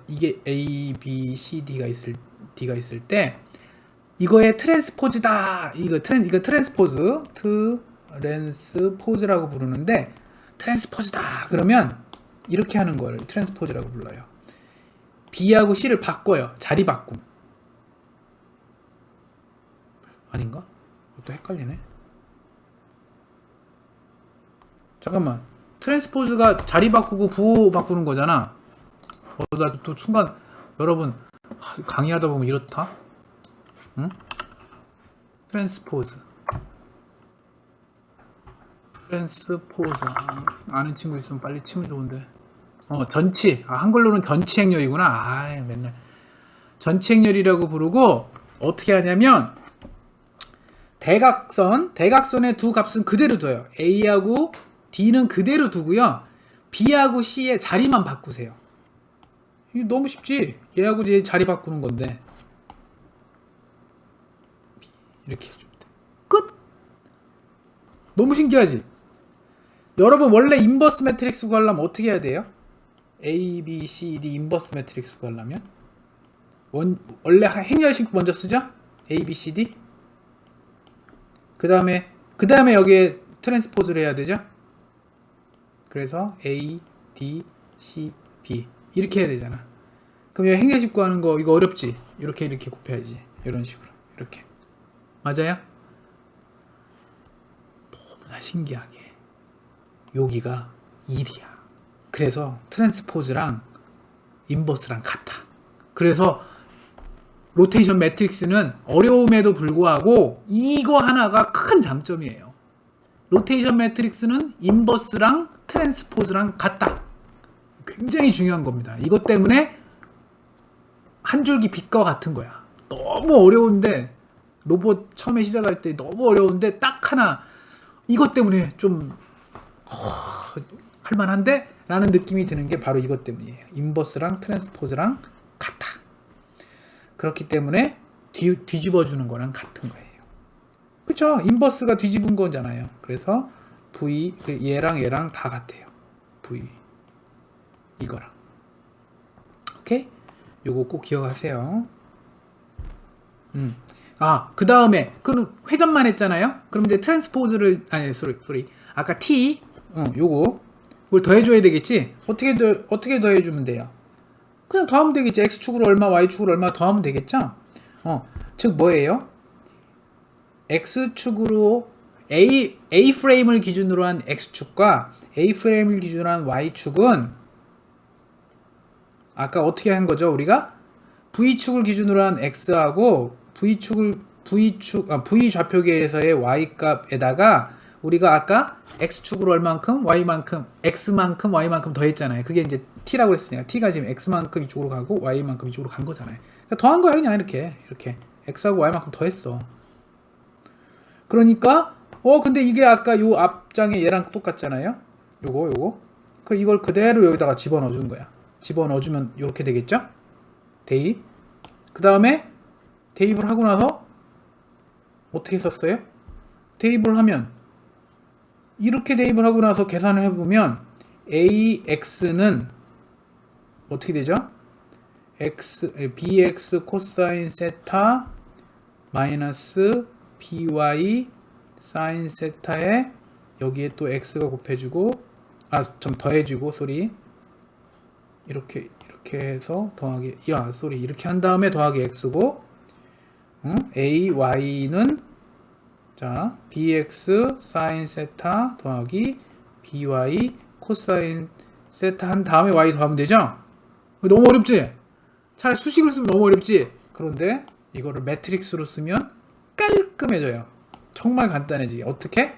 Speaker 1: 이게 A, B, C, D가 있을 때 이거의 트랜스포즈다. 이거 트랜스포즈라고 부르는데, 트랜스포즈다 그러면 이렇게 하는 걸 트랜스포즈라고 불러요. B하고 C를 바꿔요. 자리 바꿈. 아닌가? 또 헷갈리네. 잠깐만. 트랜스포즈가 자리 바꾸고 부호 바꾸는 거잖아. 나 또 순간, 여러분 강의하다 보면 이렇다. 응? 트랜스포즈 아는 친구 있으면 빨리 치면 좋은데. 전치. 한글로는 전치 행렬이구나. 맨날 전치 행렬이라고 부르고, 어떻게 하냐면 대각선의 두 값은 그대로 둬요. A하고 D는 그대로 두고요. B하고 C의 자리만 바꾸세요. 이게 너무 쉽지? 얘하고 얘 자리 바꾸는 건데. 이렇게 해주면 돼. 끝! 너무 신기하지? 여러분 원래 인버스 매트릭스 구하려면 어떻게 해야 돼요? A, B, C, D 인버스 매트릭스 구하려면 원래 행렬식 먼저 쓰죠? A, B, C, D. 그 다음에 여기에 트랜스포즈를 해야 되죠? 그래서 A, D, C, B 이렇게 해야 되잖아. 그럼 여기 행렬식 구하는 거 이거 어렵지? 이렇게 곱해야지. 이런 식으로. 이렇게. 맞아요? 너무나 신기하게 여기가 1이야. 그래서 트랜스포즈랑 인버스랑 같아. 그래서 로테이션 매트릭스는 어려움에도 불구하고 이거 하나가 큰 장점이에요. 로테이션 매트릭스는 인버스랑 트랜스포즈랑 같다. 굉장히 중요한 겁니다. 이것 때문에 한 줄기 빛과 같은 거야. 너무 어려운데 로봇 처음에 시작할 때 너무 어려운데 딱 하나 이것 때문에 좀 할만한데? 라는 느낌이 드는 게 바로 이것 때문이에요. 인버스랑 트랜스포즈랑 같아. 그렇기 때문에 뒤집어주는 거랑 같은 거예요. 그쵸? 인버스가 뒤집은 거잖아요. 그래서 V, 얘랑 다 같아요. V. 이거랑. 오케이? 요거 꼭 기억하세요. 그 다음에, 그럼 회전만 했잖아요? 그럼 이제 트랜스포즈를, 소리. 아까 T, 요거. 그걸 더해줘야 되겠지? 어떻게 더해주면 돼요? 그냥 더하면 되겠지. X축으로 얼마, Y축으로 얼마 더하면 되겠죠? 즉, 뭐예요? X축으로 A 프레임을 기준으로 한 X축과 A 프레임을 기준으로 한 Y축은 아까 어떻게 한 거죠? 우리가 V축을 기준으로 한 X하고 V 좌표계에서의 Y 값에다가 우리가 아까 X축으로 얼만큼, Y만큼, X만큼, Y만큼 더했잖아요. 그게 이제 T라고 그랬으니까 T가 지금 X만큼 이쪽으로 가고 Y만큼 이쪽으로 간 거잖아요. 그러니까 더한 거야 그냥 이렇게 X하고 Y만큼 더했어. 그러니까 근데 이게 아까 요 앞장에 얘랑 똑같잖아요. 요거. 이걸 그대로 여기다가 집어넣어 주는 거야. 집어넣어 주면 이렇게 되겠죠? 대입. 그 다음에 대입을 하고 나서 어떻게 썼어요? 대입을 하면 이렇게 대입을 하고 나서 계산을 해보면 AX는 어떻게 되죠? BX 코사인 세타 마이너스 BY 사인 세타에 여기에 또 X가 곱해주고 좀 더해주고 이렇게 해서 더하기 이렇게 한 다음에 더하기 X고 AY는 자 BX 사인 세타 더하기 BY 코사인 세타 한 다음에 Y 더하면 되죠? 너무 어렵지? 차라리 수식을 쓰면 너무 어렵지? 그런데 이거를 매트릭스로 쓰면 깔끔해져요. 정말 간단해지게. 어떻게?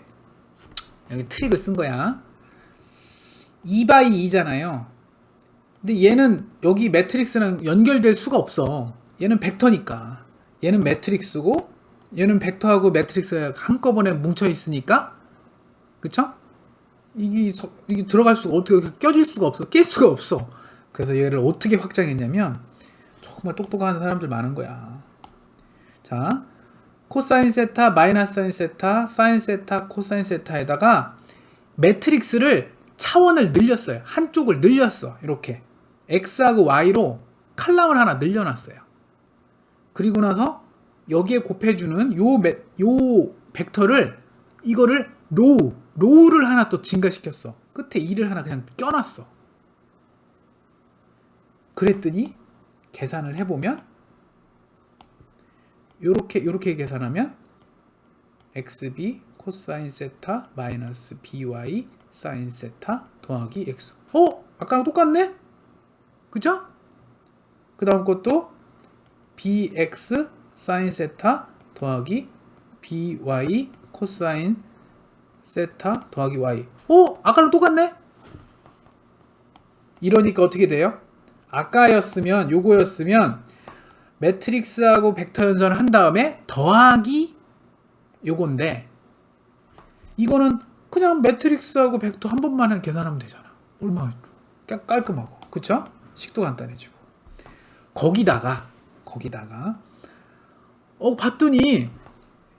Speaker 1: 여기 트릭을 쓴 거야. 2x2잖아요. 근데 얘는 여기 매트릭스랑 연결될 수가 없어. 얘는 벡터니까. 얘는 매트릭스고 얘는 벡터하고 매트릭스가 한꺼번에 뭉쳐 있으니까 그쵸? 이게 들어갈 수가 어떻게 껴질 수가 없어. 낄 수가 없어. 그래서 얘를 어떻게 확장했냐면 정말 똑똑한 사람들 많은 거야. 자, 코사인 세타, 마이너스 사인 세타, 사인 세타, 코사인 세타에다가 매트릭스를 차원을 늘렸어요. 한쪽을 늘렸어. 이렇게 X하고 Y로 칼럼을 하나 늘려놨어요. 그리고 나서 여기에 곱해주는 요 벡터를 이거를 로우를 하나 또 증가시켰어. 끝에 2를 하나 그냥 껴놨어. 그랬더니 계산을 해보면 요렇게 계산하면 XB 코사인 세타 마이너스 BY 사인 세타 더하기 X. 아까랑 똑같네? 그죠? 그 다음 것도 BX 사인 세타 더하기 BY 코사인 세타 더하기 Y. 아까랑 똑같네? 이러니까 어떻게 돼요? 아까였으면 요거였으면 매트릭스하고 벡터 연산을 한 다음에 더하기 요건데 이거는 그냥 매트릭스하고 벡터 한 번만 계산하면 되잖아. 얼마나 깔끔하고 그쵸? 식도 간단해지고 거기다가 봤더니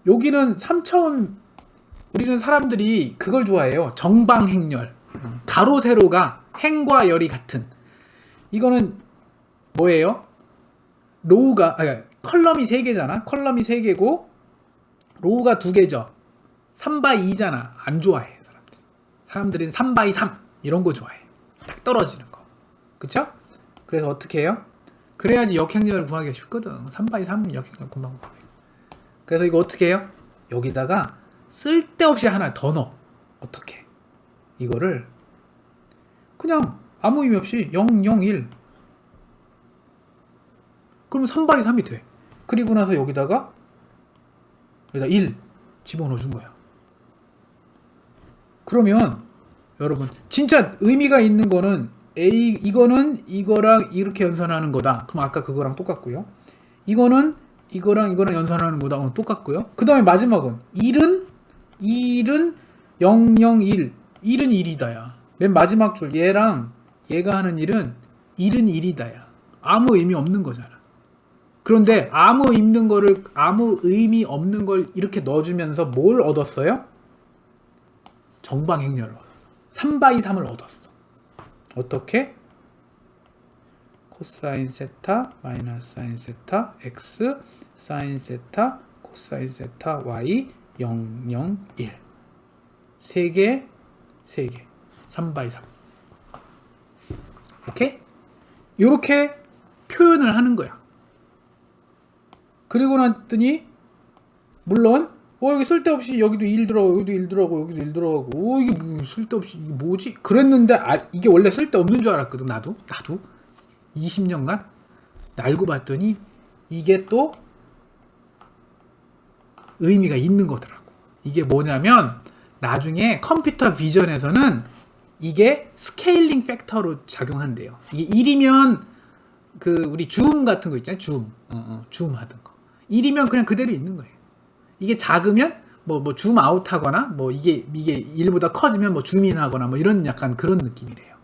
Speaker 1: 여기는 3차원 우리는 사람들이 그걸 좋아해요. 정방행렬 가로 세로가 행과 열이 같은 이거는 뭐예요? 로우가 컬럼이 3개잖아. 컬럼이 3개고 로우가 2개죠. 3x2잖아. 안 좋아해 사람들은 3x3 이런 거 좋아해. 딱 떨어지는 거. 그쵸? 그래서 어떻게 해요? 그래야지 역행렬을 구하기가 쉽거든. 3x3 역행렬 금방 구해. 그래서 이거 어떻게 해요? 여기다가 쓸데없이 하나 더 넣어. 어떻게? 이거를 그냥 아무 의미 없이 0, 0, 1 그러면 3x3이 돼. 그리고 나서 여기다 1 집어넣어 준 거야. 그러면 여러분 진짜 의미가 있는 거는 이거는 이거랑 이렇게 연산하는 거다. 그럼 아까 그거랑 똑같고요. 이거는 이거랑 연산하는 거다. 똑같고요. 그 다음에 마지막은 1은 001 1은 1이다야. 맨 마지막 줄 얘랑 얘가 하는 일은 1은 1이다야. 아무 의미 없는 거잖아. 그런데 아무 의미 없는 걸 이렇게 넣어주면서 뭘 얻었어요? 정방행렬을 얻었어. 3바이 3을 얻었어. 어떻게? 코사인 세타 마이너스 사인 세타 x 사인 세타 코사인 세타 y 0, 0, 1 3개 3바이 3. 오케이? 요렇게 표현을 하는 거야. 그리고 났더니 물론 여기 쓸데없이 여기도 1 들어가고 여기도 1 들어가고 여기도 1 들어가고 이게 뭐 쓸데없이 이게 뭐지? 그랬는데 이게 원래 쓸데없는 줄 알았거든. 나도 20년간 알고 봤더니 이게 또 의미가 있는 거더라고. 이게 뭐냐면 나중에 컴퓨터 비전에서는 이게 스케일링 팩터로 작용한대요. 이게 1이면 그 우리 줌 같은 거 있잖아요. 줌 하던 거. 1이면 그냥 그대로 있는 거예요. 이게 작으면 뭐 줌 아웃 하거나 뭐 이게 1보다 커지면 뭐 줌인 하거나 뭐 이런 약간 그런 느낌이래요.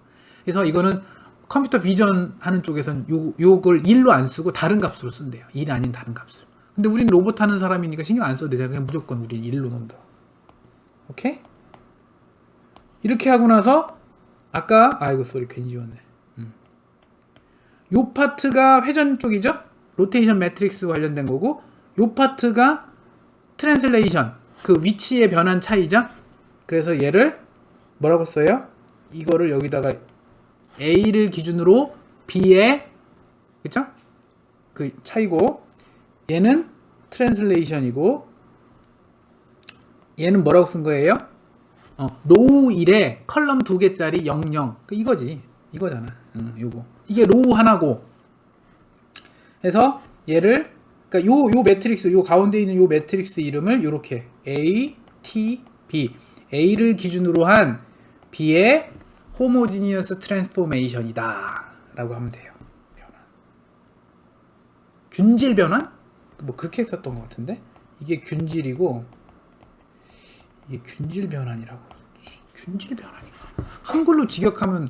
Speaker 1: 그래서 이거는 컴퓨터 비전 하는 쪽에서는 요걸 1로 안 쓰고 다른 값으로 쓴대요. 1이 아닌 다른 값으로. 근데 우리는 로봇 하는 사람이니까 신경 안 써도 되잖아요. 그냥 무조건 우리 1로 놓는다. 오케이? 이렇게 하고 나서 아까 이거 소리 괜히 지웠네. 요 파트가 회전 쪽이죠? 로테이션 매트릭스 관련된 거고 요 파트가 트랜슬레이션 그 위치의 변환 차이죠? 그래서 얘를 뭐라고 써요? 이거를 여기다가 A를 기준으로 B의 그쵸? 그 차이고 얘는 트랜슬레이션이고 얘는 뭐라고 쓴 거예요? 로우 1에 컬럼 2개짜리 00 이거잖아. 요거 이게 로우 하나고 해서 얘를 그러니까 요 매트릭스 요 가운데 있는 요 매트릭스 이름을 요렇게 A, T, B A를 기준으로 한 B의 호모지니어스 트랜스포메이션이다 라고 하면 돼요. 변환. 균질 변환? 뭐 그렇게 했었던 것 같은데 이게 균질이고 이게 균질 변환이라고. 균질 변환인가? 한글로 직역하면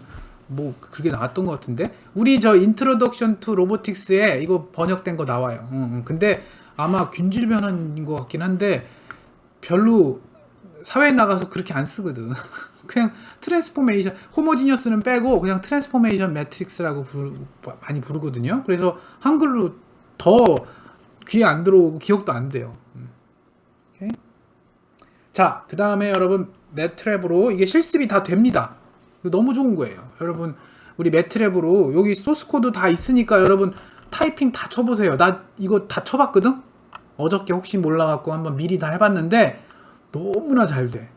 Speaker 1: 뭐 그렇게 나왔던 것 같은데 우리 저 인트로덕션 투 로보틱스에 이거 번역된 거 나와요. 근데 아마 균질 변환인 것 같긴 한데 별로 사회에 나가서 그렇게 안 쓰거든. 그냥 트랜스포메이션 호모지니어스는 빼고 그냥 트랜스포메이션 매트릭스라고 많이 부르거든요. 그래서 한글로 더 귀에 안 들어오고 기억도 안 돼요. 오케이? 자, 그 다음에 여러분 매트랩으로 이게 실습이 다 됩니다. 너무 좋은 거예요. 여러분 우리 매트랩으로 여기 소스 코드 다 있으니까 여러분 타이핑 다 쳐보세요. 나 이거 다 쳐봤거든. 어저께 혹시 몰라갖고 한번 미리 다 해봤는데 너무나 잘 돼.